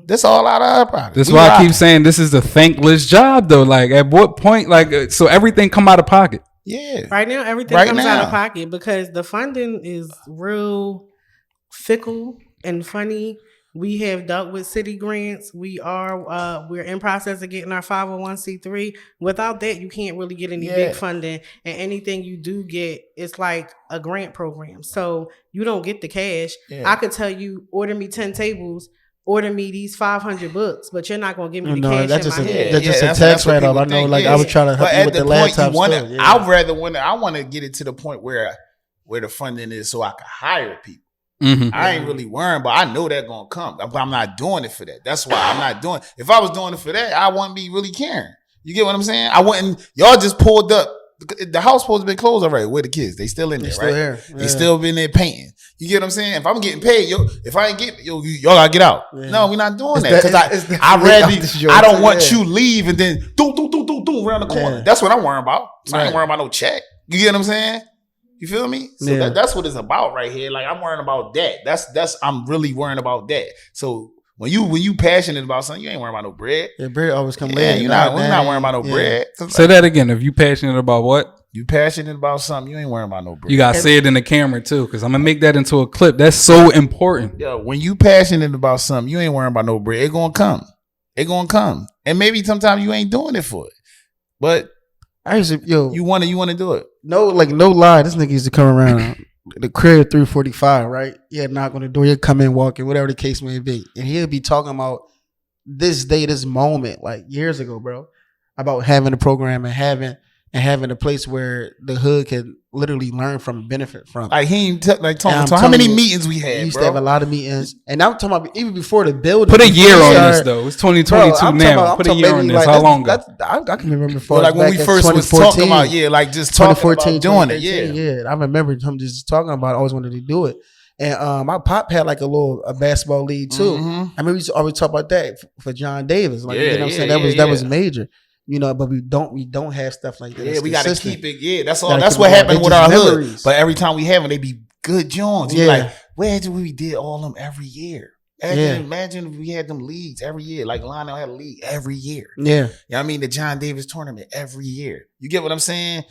this all out of our pocket. That's why I keep saying this is the thankless job, though. Like, at what point, like, so everything come out of pocket? Yeah. Right now, everything comes out of pocket because the funding is real fickle and funny. We have dealt with city grants. We're in process of getting our 501c3. Without that, you can't really get any big funding. And anything you do get, it's like a grant program. So you don't get the cash. Yeah. I could tell you, order me 10 tables. Order me these 500 books, but you're not gonna give me the cash. That's in just my hand. That's just a tax write-off. I know, like I was trying to help you with the laptop stuff. I want to get it to the point where the funding is, so I can hire people. Mm-hmm. I ain't really worrying, but I know that's gonna come. I'm not doing it for that. That's why I'm not doing. If I was doing it for that, I wouldn't be really caring. You get what I'm saying? I wouldn't. Y'all just pulled up. The house supposed to be closed already. Where the kids? They still in there, right? Yeah. They still been there painting. You get what I'm saying? If I'm getting paid, if I ain't getting, y'all gotta get out. Yeah. No, we're not doing that because I don't want you leave and then do around the corner. Yeah. That's what I'm worrying about. So I ain't worrying about no check. You get what I'm saying? You feel me? So that's what it's about right here. Like I'm worrying about that. I'm really worrying about that. So when you passionate about something, you ain't worrying about no bread. Yeah, bread always come later. You're not worrying about no bread. Say that again. If you passionate about what? You passionate about something, you ain't worrying about no bread. You gotta say it in the camera too, because I'm gonna make that into a clip. That's so important. Yeah, when you passionate about something, you ain't worrying about no bread. It gonna come. And maybe sometimes you ain't doing it for it. But you wanna do it. No lie. This nigga used to come around the crib 3:45, right? Yeah, knock on the door, he'll come in, walk in, whatever the case may be. And he'll be talking about this day, this moment, like years ago, bro, about having a program and having a place where the hood can literally learn from and benefit from. Like he ain't talking. So how many meetings we had? We used to have a lot of meetings, and I'm talking about even before the building. Put a year on this though. It's 2022 now. Put a year on this. How long ago? I can remember before. Like when we first was talking about, like just talking about doing it. Yeah, I remember him just talking about. I always wanted to do it. And my pop had like a basketball league too. Mm-hmm. I mean, we used to always talk about that for John Davis. Like you know what I'm saying? That was major. You know, but we don't have stuff like that. Yeah, we got to keep it. Yeah, that's all. That's what happened with our hood. But every time we have them, they be good Jones. You're like, where did we did all them every year? Imagine if we had them leagues every year. Like Lionel had a league every year. Yeah. You know what I mean? The John Davis tournament every year. You get what I'm saying?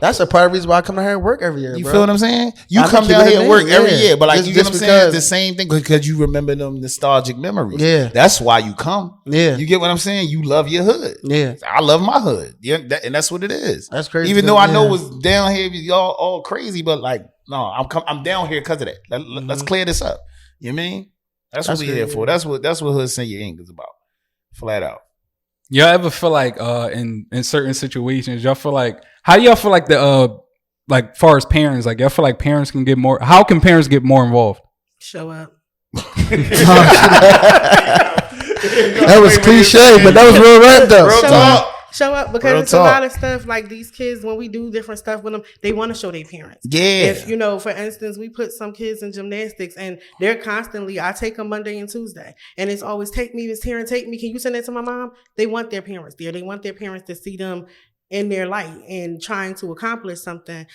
That's a part of the reason why I come down here and work every year. You feel what I'm saying? You come down here and work every year, but like you get what I'm saying? It's the same thing because you remember them nostalgic memories. Yeah, that's why you come. Yeah, you get what I'm saying? You love your hood. Yeah, I love my hood. Yeah, and that's what it is. That's crazy. Even though I know it's down here, y'all all crazy, but like no, I'm down here because of that. Let's clear this up. You know what I mean? That's what we're here for. That's what Hood Senior Inc. is about. Flat out. Y'all ever feel like in certain situations, y'all feel like how do y'all feel like the like far as parents, like y'all feel like parents can get more how can parents get more involved? Show up. That was cliche, but that was real rap though. Real talk. Show up because it's a lot of stuff like these kids, when we do different stuff with them, they want to show their parents. Yeah. If, for instance, we put some kids in gymnastics and they're constantly, I take them Monday and Tuesday and it's always take me, Miss Taryn, take me. Can you send that to my mom? They want their parents there. They want their parents to see them in their light and trying to accomplish something,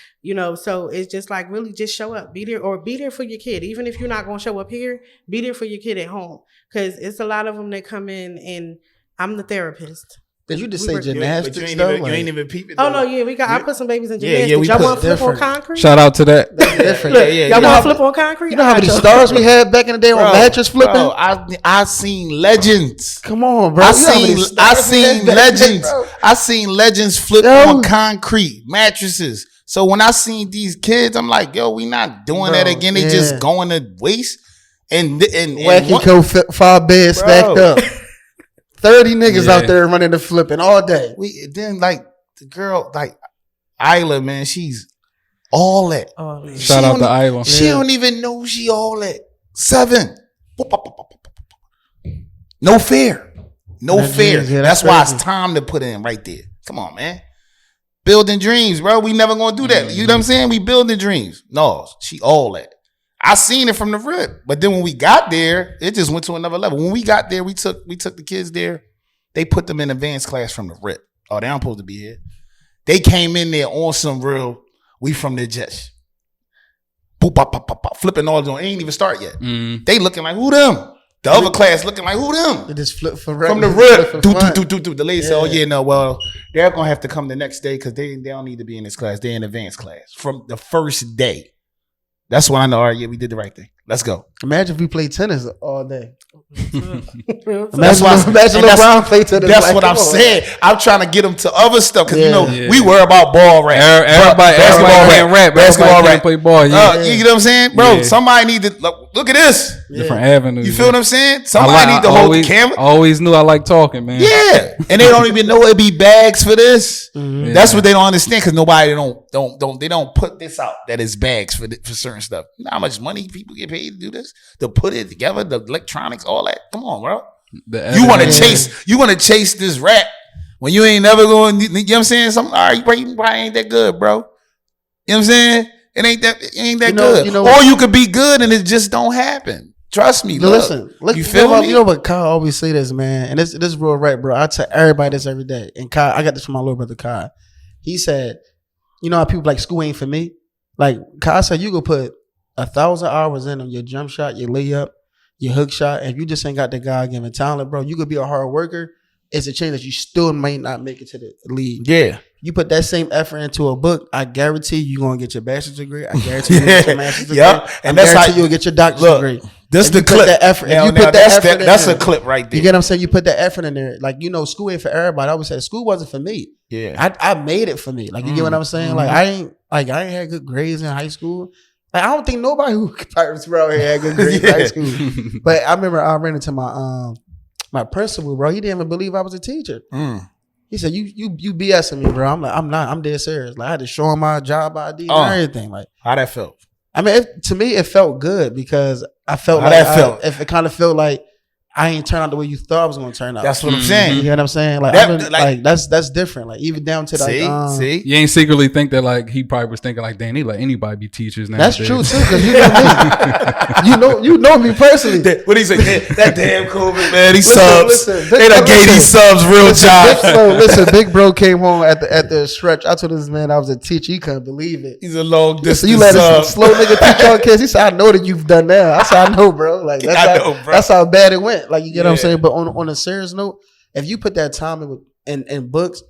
so it's just like really just show up, be there for your kid. Even if you're not going to show up here, be there for your kid at home. Cause it's a lot of them that come in and I'm the therapist. Did you just say gymnastics? You ain't even peeping. Oh no, I put some babies in gymnastics. Y'all want to flip on concrete? Shout out to that. That's different. Y'all want to flip on concrete? You know how many stars we had back in the day on mattress flipping? Bro, I seen legends. Come on, bro. I seen legends. I seen legends flip on concrete mattresses. So when I seen these kids, I'm like, yo, we not doing that again. They just going to waste and wacky co-5 beds stacked up. 30 niggas out there running the flipping all day. Then like the girl, like Isla, man, she's all that. Shout out to Isla. She don't even know she all that. 7. No fear. No fear. That's why it's time to put in right there. Come on, man. Building dreams, bro. We never gonna do that. You know what I'm saying? We building dreams. No, she all that. I seen it from the rip, but then when we got there, it just went to another level. When we got there, we took the kids there. They put them in advanced class from the rip. Oh, they don't supposed to be here. They came in there on some real. We from the Jets. boop, bop, bop, bop, bop, flipping all on. Ain't even start yet. They looking like, who them? The other class looking like, who them? They just flip from the rip. Do. The lady said, oh yeah, no, well, they're gonna have to come the next day because they don't need to be in this class. They're in advanced class from the first day. That's when I know, all right, yeah, we did the right thing. Let's go. Imagine if we played tennis all day. Imagine LeBron play tennis. That's like, what I'm saying. I'm trying to get them to other stuff because we worry about ball rap. Everybody can't rap. Basketball rap. Play ball. You know what I'm saying, bro? Somebody need to look at this. Different avenues. You feel what I'm saying? Somebody need to hold the camera. I always knew I liked talking, man. Yeah, and they don't even know it be bags for this. That's what they don't understand because nobody don't put this out that it's bags for certain stuff. You know how much money people get paid to do this, to put it together, the electronics, all that. Come on, bro. You want to chase this rap when you ain't never going. You know what I'm saying? All right, you probably ain't that good, bro. You know what I'm saying? It ain't that good. Or you could be good and it just don't happen. Trust me. Listen, you feel me? You know what Kyle always say this, man, and this is real right, bro. I tell everybody this every day. And Kyle, I got this from my little brother Kyle. He said, you know how people like school ain't for me? Like Kyle said, you go put 1,000 hours in on your jump shot, your layup, your hook shot. And if you just ain't got the God-given talent, bro, you could be a hard worker. It's a chance that you still might not make it to the league. Yeah. You put that same effort into a book, I guarantee you're going to get your bachelor's degree. I guarantee you'll get your master's degree. And that's how you'll get your doctor's degree. This the clip. That's a clip right there. You get what I'm saying? You put that effort in there. Like, school ain't for everybody. I always say school wasn't for me. Yeah. I made it for me. Like, you get what I'm saying? Like, I ain't had good grades in high school. Like, I don't think nobody who was around here had good grades in high school. But I remember I ran into my principal, bro. He didn't even believe I was a teacher. He said, "You BSing me, bro." I'm like, "I'm not. I'm dead serious." Like, I had to show him my job ID and everything. Like, how that felt? I mean, to me, it felt good because I felt if it kind of felt like I ain't turned out the way you thought I was going to turn out. That's what I'm saying. You know what I'm saying? Like, that's different. Like, even down to see, you ain't secretly think that like he probably was thinking like, "Damn, they let anybody be teachers now." That's true too, because you know me personally. What he say? That damn COVID man. These subs, they done gave these subs real jobs. Listen, Big Bro came home at the stretch. I told this man I was a teacher. He couldn't believe it. He's a long distance. So you let a slow nigga teach your kids. He said, "I know that you've done that." I said, "I know, bro." Like that's how bad it went. Like, you get what I'm saying? But on a serious note, if you put that time in books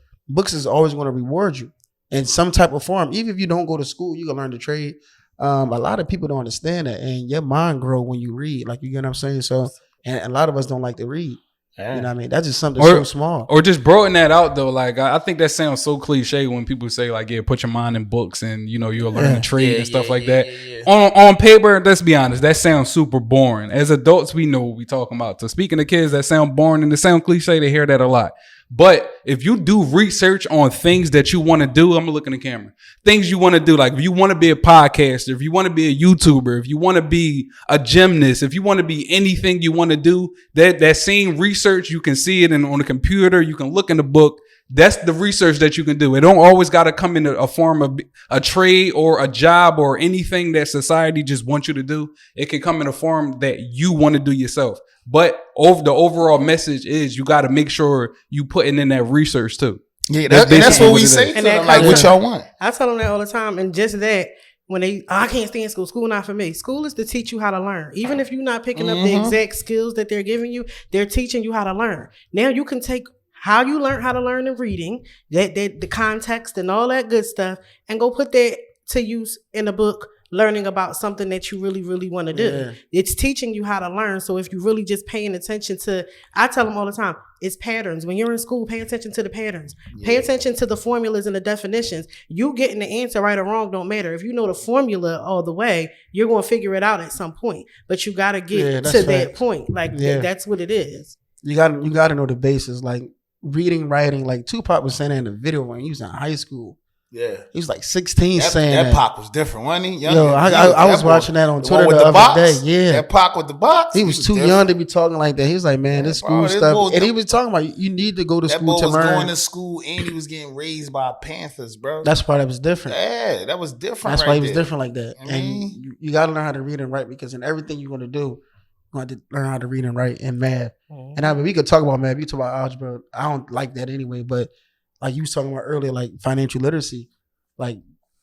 is always going to reward you in some type of form. Even if you don't go to school, you can learn the trade. A lot of people don't understand that, and your mind grow when you read. Like, you get what I'm saying? So, and a lot of us don't like to read. Yeah. You know what I mean? That's just something so small. Or just broaden that out though. Like, I think that sounds so cliche when people say like, yeah, put your mind in books and you'll learn the trade and stuff like that. On paper, let's be honest, that sounds super boring. As adults, we know what we talking about. So speaking to kids that sound boring and they sound cliche, they hear that a lot. But if you do research on things that you want to do, I'm gonna look in the camera. Things you want to do, like if you want to be a podcaster, if you want to be a YouTuber, if you want to be a gymnast, if you want to be anything you want to do, that same research, you can see it on the computer. You can look in the book. That's the research that you can do. It don't always got to come in a form of a trade or a job or anything that society just wants you to do. It can come in a form that you want to do yourself. But the overall message is you got to make sure you putting in that research too. Yeah, that's what we say to them, like what y'all want. I tell them that all the time. And just that, when I can't stand school. School not for me. School is to teach you how to learn. Even if you're not picking up the exact skills that they're giving you, they're teaching you how to learn. Now you can take how you learn how to learn in reading, that the context and all that good stuff, and go put that to use in a book, learning about something that you really, really want to do. Yeah. It's teaching you how to learn. So if you really just paying attention to, I tell them all the time, it's patterns. When you're in school, pay attention to the patterns. Yeah. Pay attention to the formulas and the definitions. You getting the answer right or wrong don't matter. If you know the formula all the way, you're going to figure it out at some point. But you got to get to that point. Like, that's what it is. You got to know the basis. Like, reading, writing, like Tupac was saying that in the video when he was in high school. Yeah. He was like 16 saying that. That Pac was different, wasn't he? I was watching that on Twitter the other day. Yeah. That Pac with the box. He was too young to be talking like that. He was like, man, this school stuff. And he was talking about you need to go to school to learn. That boy was going to school and he was getting raised by Panthers, bro. That's why that was different. Yeah, that was different. That's why he was different like that. And you got to learn how to read and write, because in everything you're going to do, you have to learn how to read and write and math. And I mean, we could talk about math. You talk about algebra. I don't like that anyway. But like you was talking about earlier, like financial literacy. Like,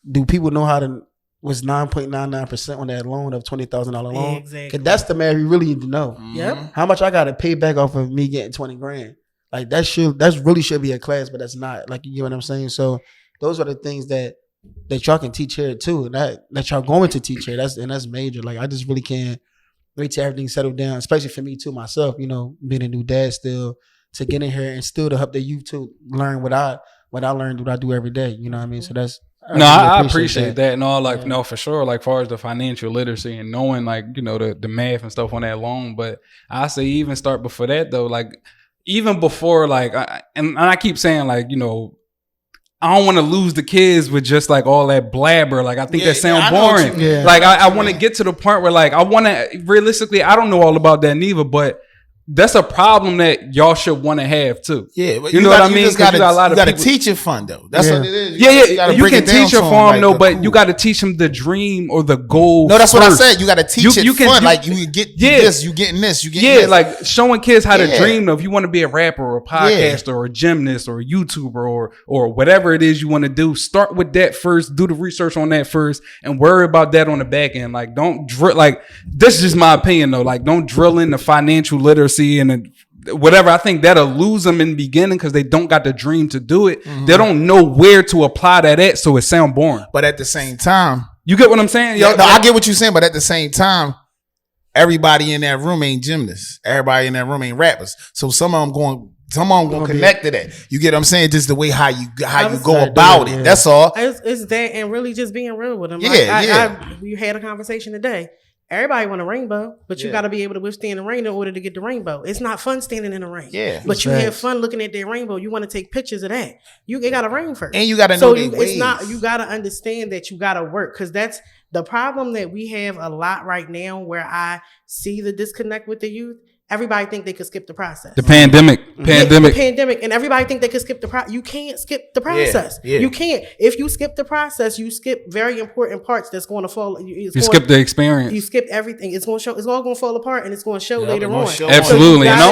do people know how to was 9.99% on that loan of $20,000 loan. Exactly. That's the math you really need to know. Yep. How much I got to pay back off of me getting 20 grand? Like that really should be a class, but that's not. Like, you get what I'm saying? So those are the things that y'all can teach here too, and that y'all going to teach here. That's major. Like, I just really can't wait till everything settle down, especially for me too, myself, you know, being a new dad still, to get in here and still to help the youth to learn what I learned, what I do every day. You know what I mean? So that's I appreciate that and all. Like, no, for sure. Like, far as the financial literacy and knowing, like, you know, the math and stuff on that loan. But I say even start before that though. Like, even before, like, I keep saying, like, you know, I don't want to lose the kids with just like all that blabber. Like, I think that sounds boring. Like, I want to get to the point where, like, I want to realistically, I don't know all about that neither, but that's a problem that y'all should want to have too. Yeah, but you know what I mean? You got a teacher fund though. That's what it is. You can teach your farm though, but you got to teach them the dream or the goal. No, that's first. what I said. You got to teach it fun. Like, you get this, you getting this, you getting this. Like showing kids how to dream. Though, if you want to be a rapper or a podcaster or a gymnast or a YouTuber or whatever it is you want to do, start with that first. Do the research on that first, and worry about that on the back end. Like, don't drill. Like, this is just my opinion though. Like, don't drill in the financial literacy and whatever. I think that'll lose them in the beginning because they don't got the dream to do it. They don't know where to apply that at, so it sound boring. But at the same time, you get what I'm saying? I get what you're saying, but at the same time, everybody in that room ain't gymnasts. Everybody in that room ain't rappers. So some of them going to connect to that. You get what I'm saying? Just the way how you go about it. That's all. It's that, and really just being real with them. We had a conversation today. Everybody want a rainbow, but you got to be able to withstand the rain in order to get the rainbow. It's not fun standing in the rain. Yeah, but you have fun looking at that rainbow. You want to take pictures of that. It got to rain first, and you got to know their ways. It's not. You got to understand that you got to work, because that's the problem that we have a lot right now. Where I see the disconnect with the youth. Everybody think they could skip the process. The pandemic, and everybody think they could skip the process. You can't skip the process. You can't. If you skip the process, you skip very important parts that's going to fall. You skip the experience. You skip everything. It's going to show. It's all going to fall apart, and it's going to show later on. Absolutely, and I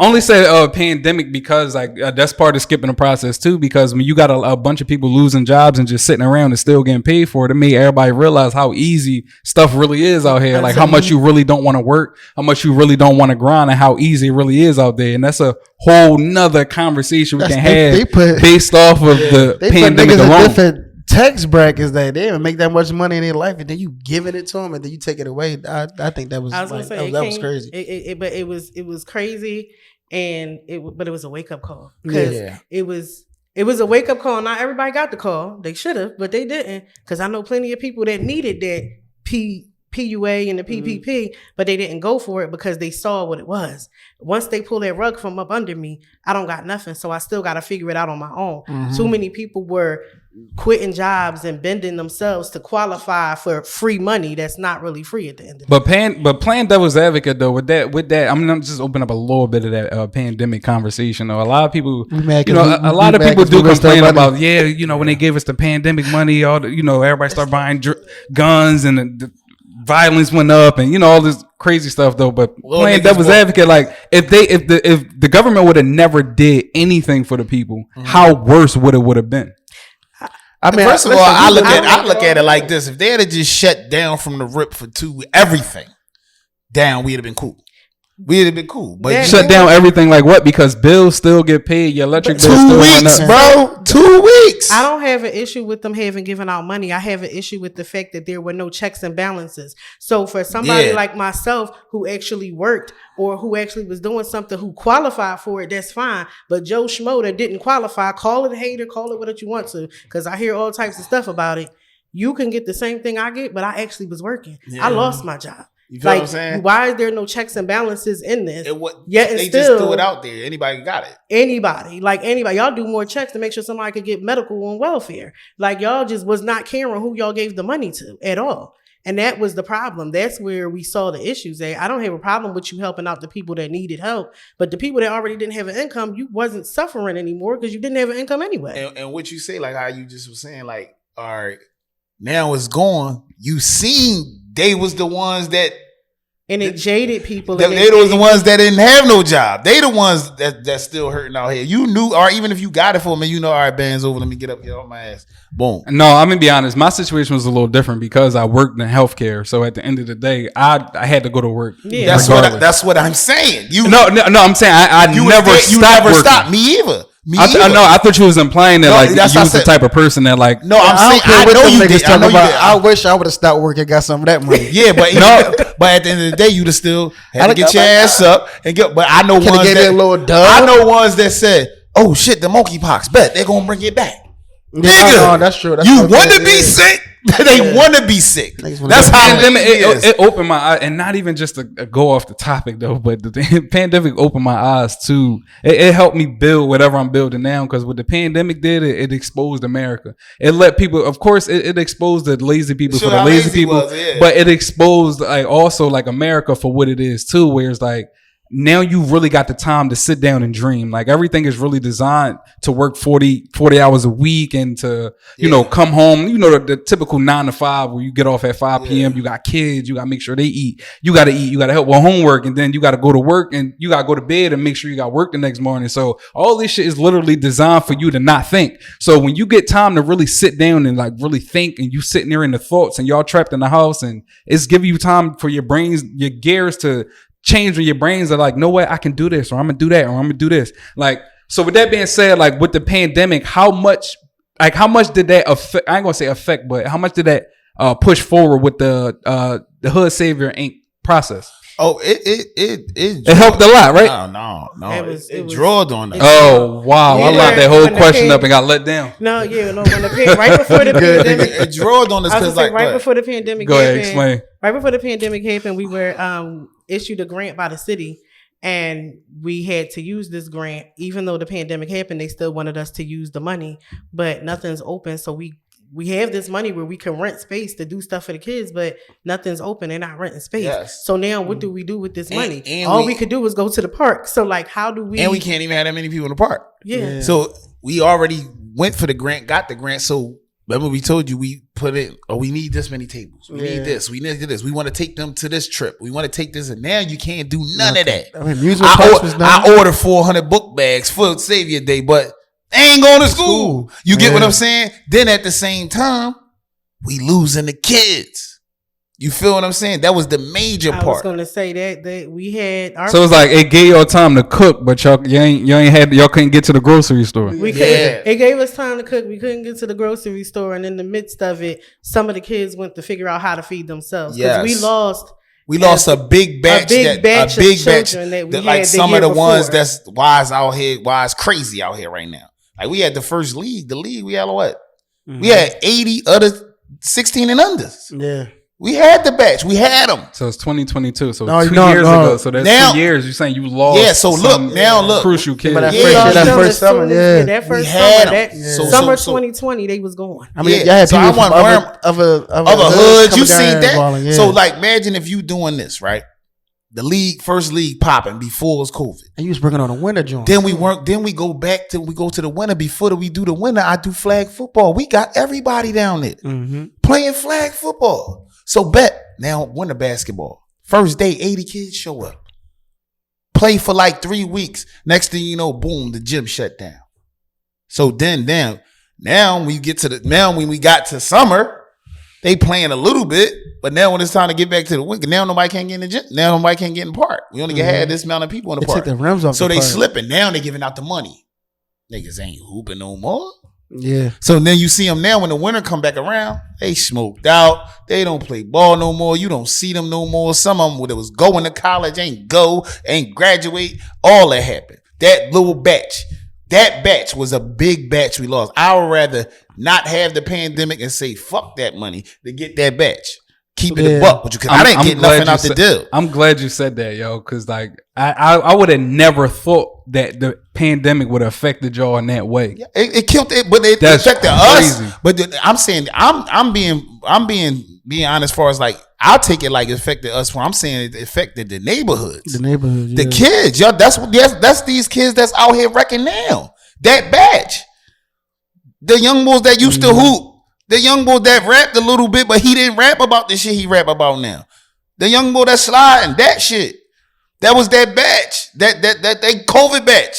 only said pandemic because like that's part of skipping the process too. Because when you got a bunch of people losing jobs and just sitting around and still getting paid for it, it made everybody realize how easy stuff really is out here. Like how much you really don't want to work, how much you really don't want to grind, and how easy it really is out there. And that's a whole nother conversation we can have based off of the pandemic alone. Different tax brackets that they didn't make that much money in their life, and then you giving it to them, and then you take it away. I think that was that was crazy. But it was crazy, and it was a wake up call, because it was a wake up call. Not everybody got the call. They should have, but they didn't, because I know plenty of people that needed that PUA and the PPP, but they didn't go for it because they saw what it was. Once they pull that rug from up under me, I don't got nothing, so I still got to figure it out on my own. Too many people were quitting jobs and bending themselves to qualify for free money that's not really free at the end of the day. But playing devil's advocate though, with that, I'm just open up a little bit of that pandemic conversation though. A lot of people, a lot of people do complain about, when they gave us the pandemic money, everybody started buying guns and the violence went up and all this crazy stuff though. But playing devil's advocate, like if the government would have never did anything for the people, how worse would have been? I mean, first of all, I look at it like this: if they had just shut down from the rip for everything down, we'd have been cool. We'd have been cool, but shut down everything like what? Because bills still get paid. Your electric bill still 2 weeks, bro. 2 weeks. I don't have an issue with them having given out money. I have an issue with the fact that there were no checks and balances. So for somebody like myself who actually worked or who actually was doing something, who qualified for it, that's fine. But Joe Schmo that didn't qualify, call it a hater, call it what you want to, because I hear all types of stuff about it. You can get the same thing I get, but I actually was working. I lost my job. You feel what I'm saying? Why is there no checks and balances in this? They just threw it out there. Anybody got it. Anybody. Y'all do more checks to make sure somebody could get medical and welfare. Like, y'all just was not caring who y'all gave the money to at all. And that was the problem. That's where we saw the issues at. I don't have a problem with you helping out the people that needed help, but the people that already didn't have an income, you wasn't suffering anymore because you didn't have an income anyway. And what you say, like how you just was saying, like, all right, now it's gone. You seen they was the ones that And it jaded people. They was the ones that didn't have no job. They the ones that's still hurting out here. You knew, or even if you got it for me, you know, all right, band's over. Let me get off my ass. Boom. No, I'm gonna be honest. My situation was a little different because I worked in healthcare. So at the end of the day, I had to go to work. Yeah, that's what I'm saying. No. I'm saying I never stopped. Me either. I thought you was implying that like you was the type of person that like. No, I'm saying I know you did. I wish I would have stopped working and got some of that money. Yeah, but but at the end of the day, you'd have still had to get your ass up and get. But I know ones that said, "Oh shit, the monkeypox. Bet they're gonna bring it back." Nigga, no, that's true. You want to be sick? They want to be sick. That's how it opened my eyes, and not even just to go off the topic though, but the pandemic opened my eyes too. It helped me build whatever I'm building now, because what the pandemic did, it exposed America. It let people, of course, it exposed the lazy people for the lazy people, but it exposed like also like America for what it is too, where it's like, now you really got the time to sit down and dream. Like everything is really designed to work 40 hours a week and to, you know, come home, you know, the typical 9 to 5 where you get off at 5 p.m. You got kids, you got to make sure they eat. You got to eat, you got to help with homework, and then you got to go to work and you got to go to bed and make sure you got work the next morning. So all this shit is literally designed for you to not think. So when you get time to really sit down and like really think, and you sitting there in the thoughts and y'all trapped in the house, and it's giving you time for your brains, your gears to change, when your brains are like, no way, I can do this, or I'm gonna do that, or I'm gonna do this. Like, so with that being said, like with the pandemic, how much did that affect? I ain't gonna say affect, but how much did that push forward with the Hood Savior Inc. process? Oh, it helped a lot, right? No. It drawed on us. Oh wow, I locked that whole question up and got let down. No, right before the pandemic, it drawed on us because like right before the pandemic. Go ahead, explain. Right before the pandemic happened, we were issued a grant by the city, and we had to use this grant. Even though the pandemic happened, they still wanted us to use the money, but nothing's open. So we have this money where we can rent space to do stuff for the kids, but nothing's open. They're not renting space. Yes. So now what do we do with this money? And all we could do was go to the park. So like, how do we? And we can't even have that many people in the park. Yeah. So we already went for the grant, got the grant. So remember we told you we put it, we need this many tables. We need this. We need this. We want to take them to this trip. We want to take this. And now you can't do none of that. I mean, I ordered 400 book bags for Savior Day, but they ain't going to school. You get what I'm saying? Then at the same time, we losing the kids. You feel what I'm saying? That was the major part. I was going to say that we had our. So it's like it gave y'all time to cook, but y'all couldn't get to the grocery store. We couldn't. It gave us time to cook. We couldn't get to the grocery store, and in the midst of it, some of the kids went to figure out how to feed themselves. Because we lost a big batch. A big batch that we like had some of the before. ones that's wise out here, crazy out here right now. Like we had the first league. The league we had what? Mm-hmm. We had 80 other 16 and unders. Yeah. We had the batch. We had them. So it's 2022. So 2 years ago. So that's now, 2 years. You're saying you lost. Yeah. So look, crucial kids. That first summer. That first summer. Summer 2020, they was gone. I mean, yeah. So I want of a hood. You seen that? So like, imagine if you doing this right. The first league popping before it was COVID. And you was bringing on a winter joint. Then we go to the winter. Before we do the winter, I do flag football. We got everybody down there playing flag football. So bet now winter basketball. First day, 80 kids show up. Play for like 3 weeks. Next thing you know, boom, the gym shut down. So then now when we got to summer, they playing a little bit, but now when it's time to get back to the winter, now nobody can't get in the gym. Now nobody can't get in the park. We only had this amount of people in the park. Took the rims off so the they park. slipping. Now they giving out the money. Niggas ain't hooping no more. Yeah. So then you see them now when the winter come back around, they smoked out. They don't play ball no more. You don't see them no more. Some of them that was going to college ain't graduate. All that happened. That little batch. That batch was a big batch we lost. I would rather not have the pandemic and say fuck that money to get that batch. Keep it a buck with you because I didn't get nothing out the deal. I'm glad you said that, yo, because like I would have never thought that the pandemic would have affected y'all in that way. Yeah, it killed it, but it affected us. But I'm saying I'm being honest as far as like I'll take it like it affected us. I'm saying it affected the neighborhoods, the kids. Yo, that's these kids that's out here wrecking now. That batch, the young boys that used to hoop. The young boy that rapped a little bit, but he didn't rap about the shit he rap about now. The young boy that's sliding, that shit. That was that batch. That COVID batch.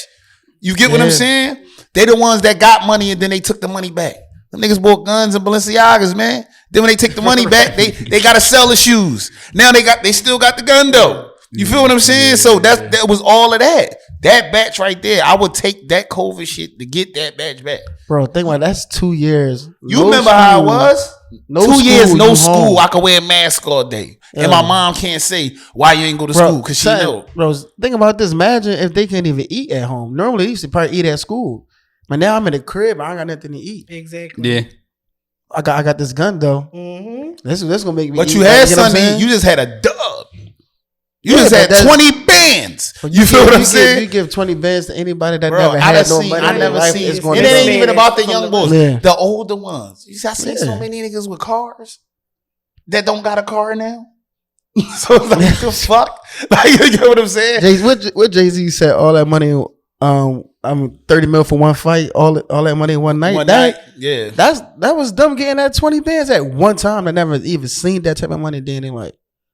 You get what I'm saying? They the ones that got money and then they took the money back. Them niggas bought guns and Balenciagas, man. Then when they take the money back, they gotta sell the shoes. Now they still got the gun though. You feel what I'm saying? So that was all of that. That batch right there, I would take that COVID shit to get that batch back. Bro, think about it, that's 2 years. You remember how it was? 2 years, no school. I could wear a mask all day. And my mom can't say why you ain't go to school because she know. Bro, think about this. Imagine if they can't even eat at home. Normally they used to probably eat at school. But now I'm in the crib, I ain't got nothing to eat. Exactly. Yeah. I got this gun though. Mm-hmm. This gonna make me. But eat. you had something. You just had a dub. You just had 20 bands. You feel what I'm saying? You give 20 bands to anybody that never had no money. I never seen it. It ain't even about the young boys. The older ones. You see, I see so many niggas with cars that don't got a car now. So it's like, the fuck? Like, you get what I'm saying? What Jay-Z said, all that money, 30 mil for one fight, all that money in one night. Yeah. That was them getting that 20 bands at one time. I never even seen that type of money.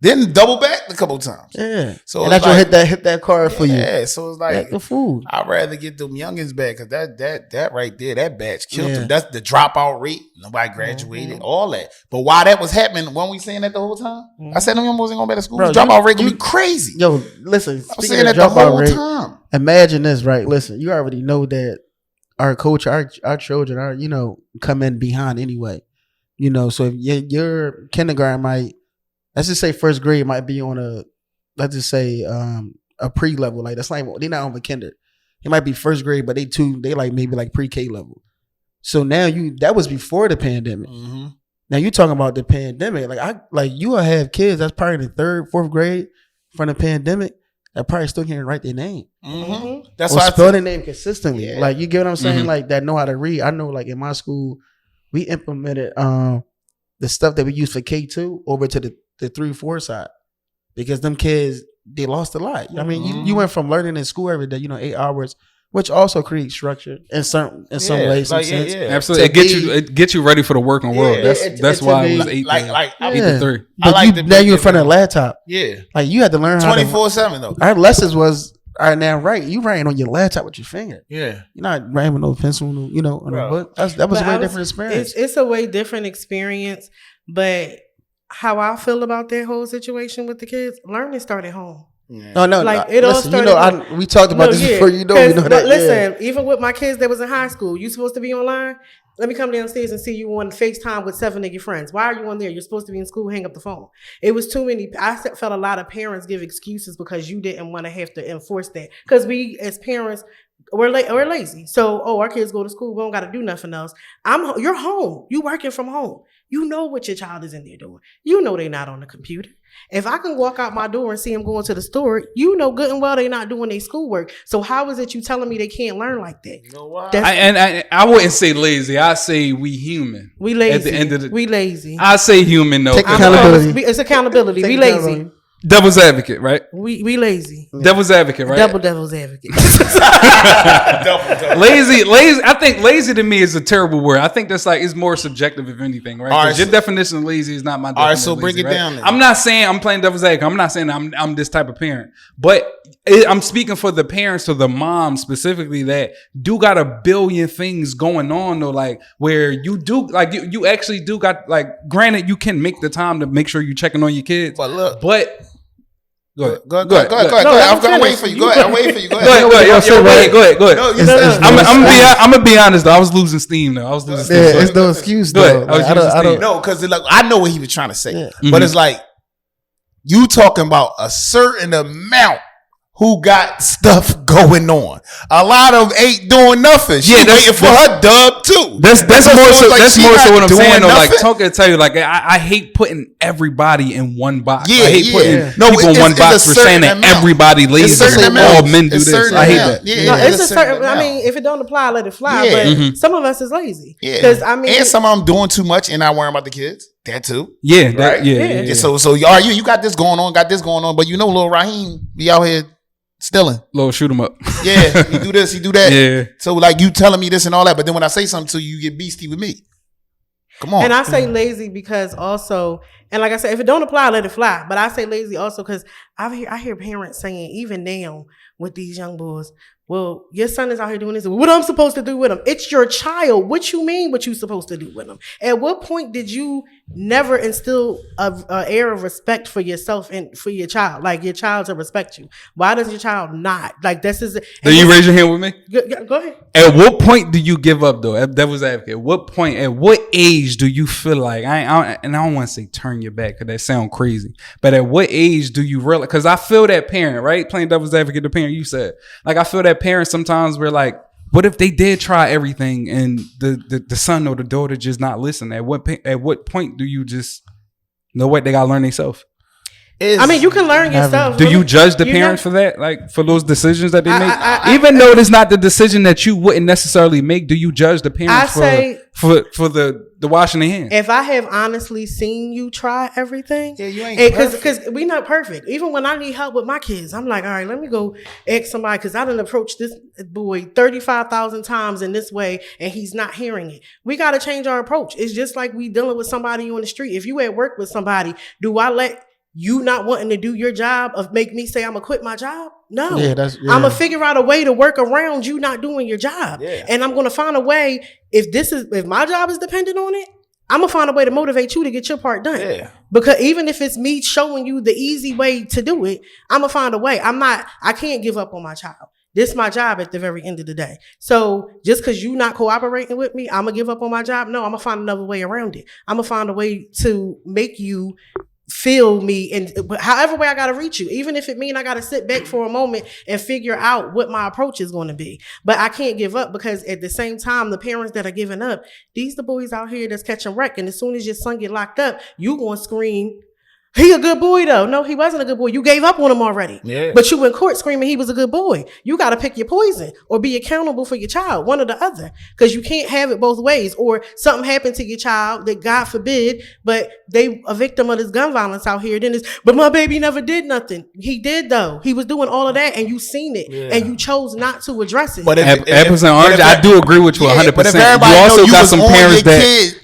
Then double back a couple times. Yeah. So and that's what hit that card for you. Yeah. So it's like the food. I'd rather get them youngins back because that right there, that batch killed them. That's the dropout rate. Nobody graduated, all that. But while that was happening, weren't we saying that the whole time? I said them young boys ain't gonna be to school. The dropout rate gonna be crazy. Yo, listen. I was saying that the whole time. Imagine this, right? Listen, you already know that our coach, our children are, come in behind anyway. So if your kindergarten might, let's just say first grade might be on let's just say a pre-level. Like that's like they're not on the kinder. It might be first grade, but they like maybe like pre-K level. So now that was before the pandemic. Mm-hmm. Now you talking about the pandemic. Like you will have kids that's probably in the third, fourth grade from the pandemic that probably still can't write their name. Mm-hmm. That's or why spell their name consistently. Yeah. Like you get what I'm saying? Mm-hmm. Like that know how to read. I know like in my school, we implemented the stuff that we use for K2 over to the 3-4 side. Because them kids, they lost a lot. I mean, you went from learning in school every day, 8 hours, which also creates structure in some ways. Absolutely. It gets you ready for the working world. That's why it was 8 to 3. But now you're in front of a laptop. Yeah. Like you had to learn how 24/7 though. Our lessons was now you writing on your laptop with your finger. Yeah. You're not writing with no pencil, on a book. That was a way different experience. It's a way different experience, but how I feel about that whole situation with the kids, learning started home. Yeah. No, like it all started. We talked about this before. But listen, even with my kids that was in high school, you supposed to be online. Let me come downstairs and see you on FaceTime with 7 of your friends. Why are you on there? You're supposed to be in school. Hang up the phone. It was too many. I felt a lot of parents give excuses because you didn't want to have to enforce that. Because we as parents, we're lazy. So, our kids go to school. We don't got to do nothing else. You're home. You working from home. You know what your child is in there doing. You know they're not on the computer. If I can walk out my door and see them going to the store, you know good and well they're not doing their schoolwork. So how is it you telling me they can't learn like that? You know why? I wouldn't say lazy. I say we human. We lazy. At the end of the we lazy. I say human though. Take accountability. It's accountability. We lazy. Devil's advocate, right? We lazy. Devil's advocate, right? Devil's advocate. Lazy. I think lazy to me is a terrible word. I think that's it's more subjective if anything, right? Because your definition of lazy is not my definition. All right, so break lazy, it right? down. Then. I'm not saying I'm playing devil's advocate. I'm not saying I'm this type of parent, but I'm speaking for the parents or the moms specifically that do got a billion things going on though, like where you do you actually do got granted you can make the time to make sure you're checking on your kids, but look, Go ahead. I'm waiting for you. Go ahead. Go ahead. I'm gonna be honest though. I was losing steam though. It's no excuse though. No, because I know what he was trying to say, but it's like you talking about a certain amount who got stuff going on. A lot of ain't doing nothing. She waiting for her dub too. That's more so what I'm saying though. Like talking to tell you, I hate putting everybody in one box. I hate putting people in one box for saying that everybody lazy. All men do this. I hate that. It's a certain. I mean, if it don't apply, let it fly. But some of us is lazy. Because and some of them doing too much and not worrying about the kids. That too. Yeah. Right. Yeah. So you got this going on, but little Raheem be out here. Stealing. Little shoot 'em up. Yeah, he do this, he do that. Yeah. So you telling me this and all that, but then when I say something to you, you get beastie with me. Come on. And I say lazy because also, and like I said, if it don't apply, let it fly. But I say lazy also because I hear parents saying, even now with these young boys, well, your son is out here doing this. What I'm supposed to do with him? It's your child. What you mean? What you supposed to do with him? At what point did you never instill a air of respect for yourself and for your child? Like your child to respect you. Why does your child not? Like this is. Do you raise your hand with me? Go ahead. At what point do you give up though? Devil's advocate. At what point? At what age do you feel like I don't want to say turn your back because that sounds crazy. But at what age do you realize? Because I feel that parent, right? Playing devil's advocate, the parent you said. Like I feel that parents sometimes we're like, what if they did try everything and the son or the daughter just not listen? At what point do you just know what they gotta learn themselves? I mean, you can learn yourself. Do you judge the parents for that? Like for those decisions that they make? Even though it's not the decision that you wouldn't necessarily make, do you judge the parents for the washing their hands? If I have honestly seen you try everything, yeah, you ain't because we not perfect. Even when I need help with my kids, I'm like, all right, let me go ask somebody because I done approached this boy 35,000 times in this way and he's not hearing it. We got to change our approach. It's just like we dealing with somebody on the street. If you at work with somebody, do I let you not wanting to do your job of make me say I'm gonna quit my job? No. I'm gonna figure out a way to work around you not doing your job. Yeah. And I'm gonna find a way, if my job is dependent on it, I'm gonna find a way to motivate you to get your part done. Yeah. Because even if it's me showing you the easy way to do it, I'm gonna find a way. I can't give up on my child. This is my job at the very end of the day. So just because you not cooperating with me, I'm gonna give up on my job? No, I'm gonna find another way around it. I'm gonna find a way to make you feel me and however way I got to reach you, even if it mean I got to sit back for a moment and figure out what my approach is going to be. But I can't give up because at the same time, the parents that are giving up, these the boys out here that's catching wreck. And as soon as your son get locked up, you going to scream, he a good boy though. No, he wasn't a good boy. You gave up on him already. Yeah. But you in court screaming he was a good boy. You got to pick your poison or be accountable for your child, one or the other. Because you can't have it both ways. Or something happened to your child that God forbid, but they a victim of this gun violence out here. Then it's, but my baby never did nothing. He did though. He was doing all of that and you seen it. Yeah. And you chose not to address it. But I do agree with you 100%.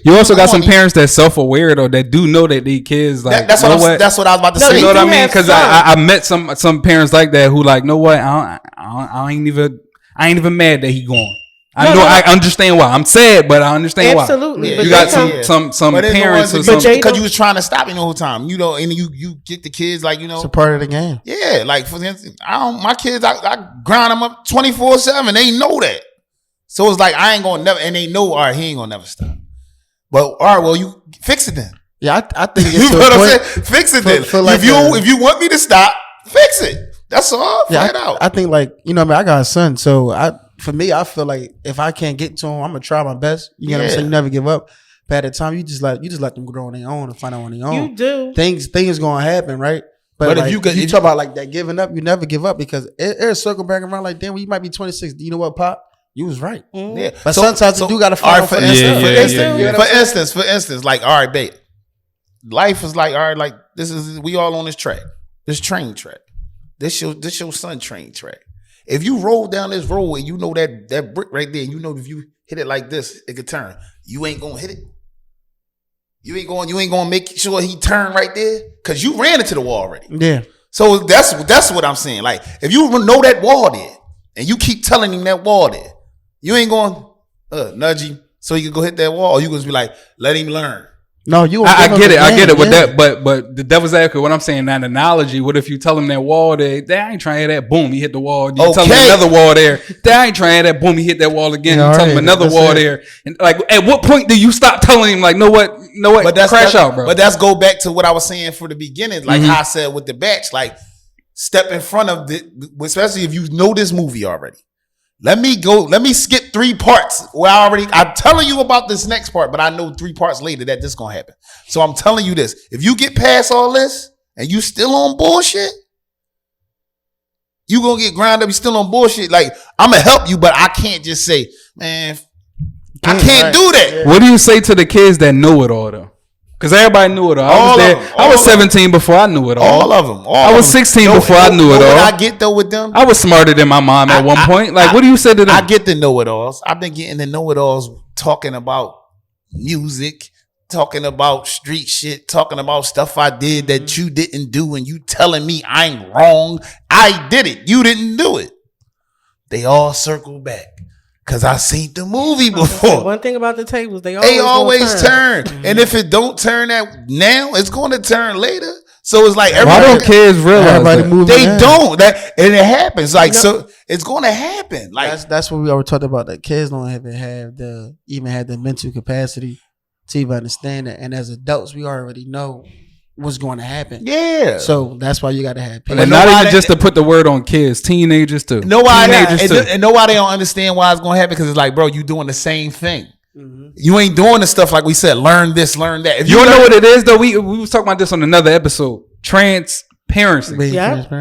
You also got some parents that self-aware though, that do know that these kids like that's what I was about to say. You know what I mean? Because I met some parents like that who like, know what? I ain't even mad that he gone. I understand why. I'm sad, but I understand why. Absolutely. You got some parents because you was trying to stop it the whole time. You know, and you get the kids like, you know, it's a part of the game. Yeah, like for instance, my kids, I grind them up 24/7. They know that, so it's like I ain't gonna never, and they know, all right, he ain't gonna never stop. But all right, well, you fix it then. Yeah, I think it's you know what I'm saying. Fix it then. If you want me to stop, fix it. That's all. Find out. I think like, you know, I got a son, so I feel like if I can't get to him, I'm gonna try my best. You know what I'm saying? You never give up. But at the time, you just let them grow on their own and find out on their own. You do. Things gonna happen, right? But like, if you talk about like that giving up, you never give up because it'll circle back around like, damn, well, you might be 26. Do you know what, Pop? You was right. Mm-hmm. Yeah. But sometimes you do gotta find out for instance. For instance, like, all right, babe. Life is like, all right, like we all on this track, this train track, this your son train track. If you roll down this road and you know that brick right there, and you know if you hit it like this, it could turn. You ain't gonna hit it. You ain't gonna make sure he turn right there because you ran into the wall already. Yeah. So that's what I'm saying. Like if you know that wall there and you keep telling him that wall there, you ain't going nudge him so he can go hit that wall. Or you gonna be like, let him learn. No, I get it with that, but the devil's advocate, what I'm saying, that analogy, what if you tell him that wall there, I ain't trying to hit that, boom, he hit the wall. You tell him another wall there, I ain't trying to hit that, boom, he hit that wall again. You tell him another wall there. And like, at what point do you stop telling him, like, know what, but crash out, bro. But that's go back to what I was saying for the beginning, like how I said with the batch, like, step in front of especially if you know this movie already. Let me skip 3 parts where I'm telling you about this next part, but I know 3 parts later that this is going to happen. So I'm telling you this. If you get past all this and you still on bullshit, you going to get ground up. You still on bullshit. Like, I'm going to help you, but I can't just say, man, I can't do that. Yeah. What do you say to the kids that know it all, though? Because everybody knew it all. I was 17 before I knew it all. All of them. I was 16 before I knew it all. What I get though with them, I was smarter than my mom at one point. Like, what do you say to them? I get the know-it-alls. I've been getting the know-it-alls talking about music, talking about street shit, talking about stuff I did that you didn't do, and you telling me I'm wrong. I did it. You didn't do it. They all circle back. Cause I seen the movie before. One thing about the tables, they always turn. And if it don't turn that now, it's going to turn later. So it's like why don't kids realize that? They don't. That and it happens. Like so, it's going to happen. Like that's what we always talked about. That kids don't even have the mental capacity to even understand it. And as adults, we already know what's going to happen. Yeah. So that's why you got to have patience. And not even just to put the word on kids, teenagers too. And they don't understand why it's going to happen because it's like, bro, you doing the same thing. Mm-hmm. You ain't doing the stuff like we said. Learn this, learn that. If you don't know what it is though. We was talking about this on another episode. Transparency.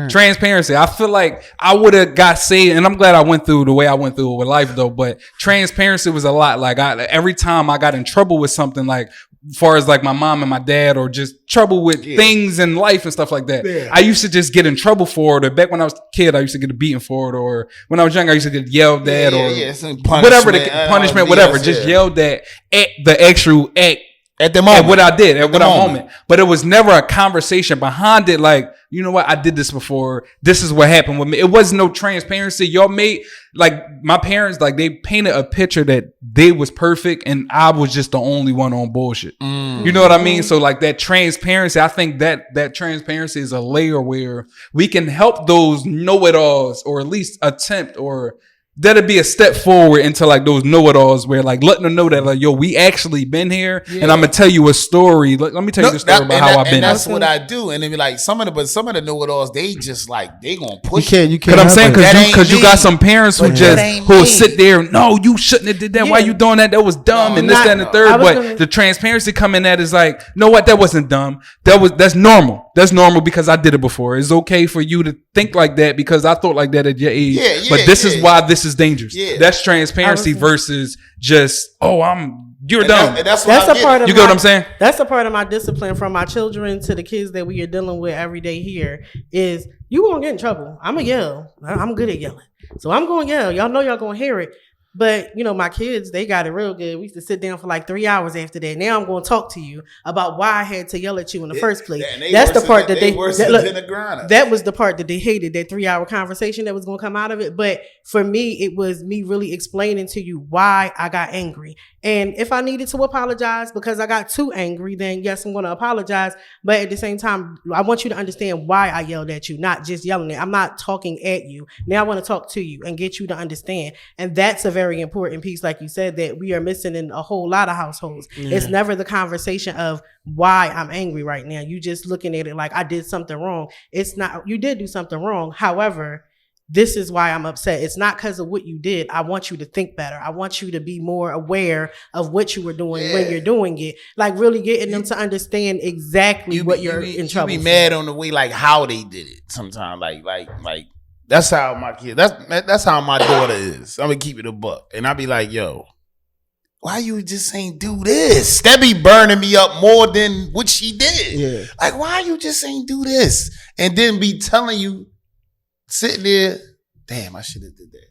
Transparency. I feel like I would have got saved, and I'm glad I went through the way I went through it with life though. But transparency was a lot. Like every time I got in trouble with something, like as far as like my mom and my dad, or just trouble with things in life and stuff like that. Yeah. I used to just get in trouble for it. Or back when I was a kid, I used to get a beating for it. Or when I was young, I used to get yelled at whatever the punishment, whatever. Just yelled at the actual act. At the moment. At what I did. At what moment. But it was never a conversation behind it. Like, you know what? I did this before. This is what happened with me. It wasn't no transparency. Y'all made, like, my parents, like, they painted a picture that they was perfect and I was just the only one on bullshit. You know what I mean? So, like, that transparency, I think that transparency is a layer where we can help those know-it-alls, or at least attempt, or that'd be a step forward into like those know-it-alls where like letting them know that like, yo, we actually been here, and I'm gonna tell you a story. Let me tell you the story about how I've been. That's what I do, and then be like some of the know-it-alls, they just like they gonna push. You can't. Because I'm saying because you got some parents who who sit there. No, you shouldn't have did that. Why you doing that? That was dumb, and this, that, and the third. But the transparency coming at is like, you know what? That wasn't dumb. That's normal. That's normal because I did it before. It's okay for you to think like that because I thought like that at your age. But this is why this is dangerous. That's transparency versus just you're dumb. That's a part of you get what I'm saying? That's a part of my discipline from my children to the kids that we are dealing with every day here is you gonna get in trouble. I'm gonna yell. I'm good at yelling. So I'm gonna yell. Y'all know y'all gonna hear it. But, you know, my kids, they got it real good. We used to sit down for like 3 hours after that. Now I'm going to talk to you about why I had to yell at you in the first place. That's the part that that was the part that they hated, that 3 hour conversation that was going to come out of it. But for me, it was me really explaining to you why I got angry. And if I needed to apologize because I got too angry, then yes, I'm going to apologize. But at the same time, I want you to understand why I yelled at you, not just yelling at. I'm not talking at you. Now I want to talk to you and get you to understand. And that's a very important piece, like you said, that we are missing in a whole lot of households. It's never the conversation of why I'm angry right now. You just looking at it like I did something wrong. It's not, you did do something wrong. However, this is why I'm upset. It's not because of what you did. I want you to think better. I want you to be more aware of what you were doing when you're doing it. Like really getting them to understand exactly what you're in trouble. You be mad on the way, like how they did it sometimes. Like that's how my kid, that's how my daughter is. I'm gonna keep it a buck. And I be like, yo, why you just ain't do this? That be burning me up more than what she did. Yeah. Like, why you just ain't do this? And then be telling you, sitting there, damn, I should have did that.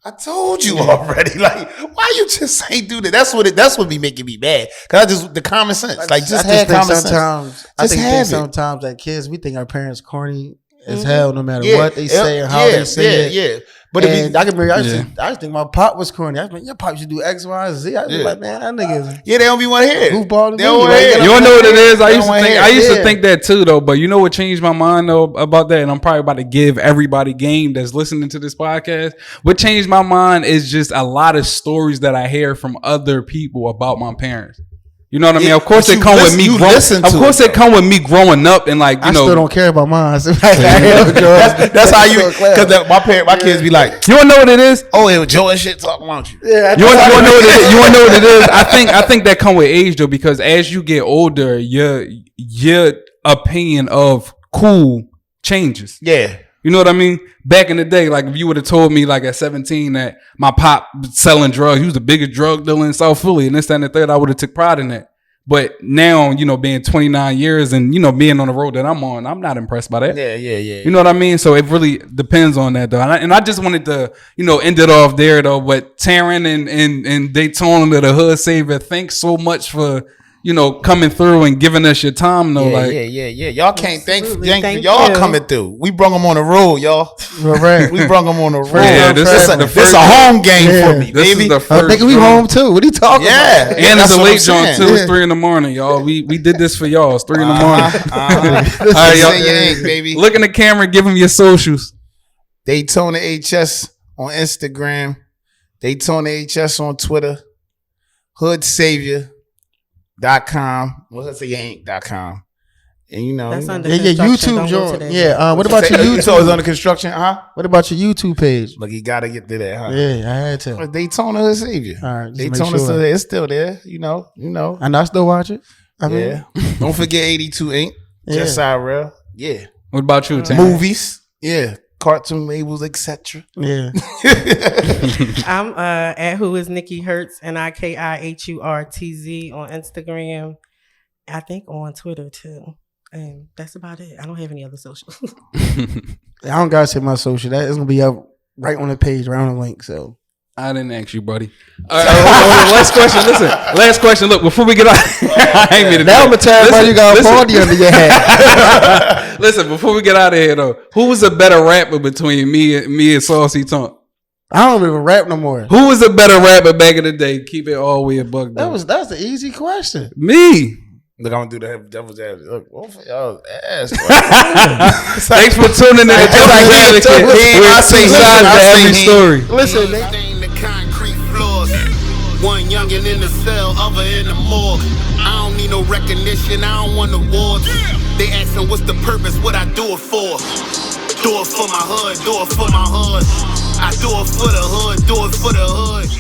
I told you already. Like, why you just ain't do that? That's what be making me mad. Cause the common sense. Like, just have common sense. I think sometimes that kids, we think our parents corny as hell, no matter what they say or how they say it. Yeah. But I just think my pop was corny. I was like, your pop should do X, Y, Z. I was like, man, that nigga. Yeah, they don't be want to hear it. Goofball. They don't hear it. You don't know what it is. I used to think that too, though. But you know what changed my mind though about that, and I'm probably about to give everybody game that's listening to this podcast. What changed my mind is just a lot of stories that I hear from other people about my parents. You know what I mean? Of course, it come with me. Of course, it come with me growing up and like I still don't care about mine. That's how you. Because my kids be like, you don't know what it is. Oh, it was Joe and shit talking about you. Yeah, you want to know what it is. You want to know what it is. I think that come with age though, because as you get older, your opinion of cool changes. Yeah. You know what I mean? Back in the day, like if you would have told me like at 17 that my pop was selling drugs, he was the biggest drug dealer in South Philly and this, that, and the third, I would have took pride in that. But now, you know, being 29 years and, you know, being on the road that I'm on, I'm not impressed by that. Yeah. You know what I mean? So it really depends on that, though. And I just wanted to, you know, end it off there, though. But Taryn and Daytona, the hood savior, thanks so much for coming through and giving us your time. Though, yeah. Y'all can't thank y'all coming through. We brung them on the road, y'all. Right. We brung them on the road. Yeah, this is a home game for me, this baby. Is the first nigga, we home too. What are you talking about? And it's a late joint too. It's 3 a.m, y'all. We did this for y'all. It's 3 a.m. All right, y'all. Baby. Look in the camera. Give them your socials. Daytona HS on Instagram. Daytona HS on Twitter. HoodSavior.com. Well, let's say Yank.com. And that's under YouTube joint. Yeah. What about your YouTube? So it's under construction, huh? What about your YouTube page? Look, you gotta get to that, huh? Yeah, I had to. Daytona Hood Savior. All right, Daytona still there. It's still there. You know. And I still watch it. Yeah. Don't forget 82 Inc. Just IRL. Yeah. What about you, Tam? Movies. Yeah. Cartoon labels, etc. Yeah. I'm at Who Is Nikki Hertz, NIKIHURTZ on Instagram. I think on Twitter too. And that's about it. I don't have any other socials. I don't gotta say my social. That is gonna be up right on the page, right on the link. So I didn't ask you, buddy. All right, last question. Listen, last question. Look, before we get out, I ain't mean to. Now I'm gonna tell everybody you got a party under your hat. Listen, before we get out of here though, who was a better rapper between me and Saucy Tonk? I don't even rap no more. Who was a better rapper back in the day? Keep it all the way a buck. That's the easy question. Me. Look, I'm gonna do the devil's advocate. Look, both of y'all ass. Thanks for tuning in to Devil's Advocate. I say sides to every story. Listen, Stain the concrete floors. One youngin' in the cell, other in the morgue. I don't need no recognition. I don't want awards. They asking what's the purpose? What I do it for? Do it for my hood. Do it for my hood. I do it for the hood. Do it for the hood.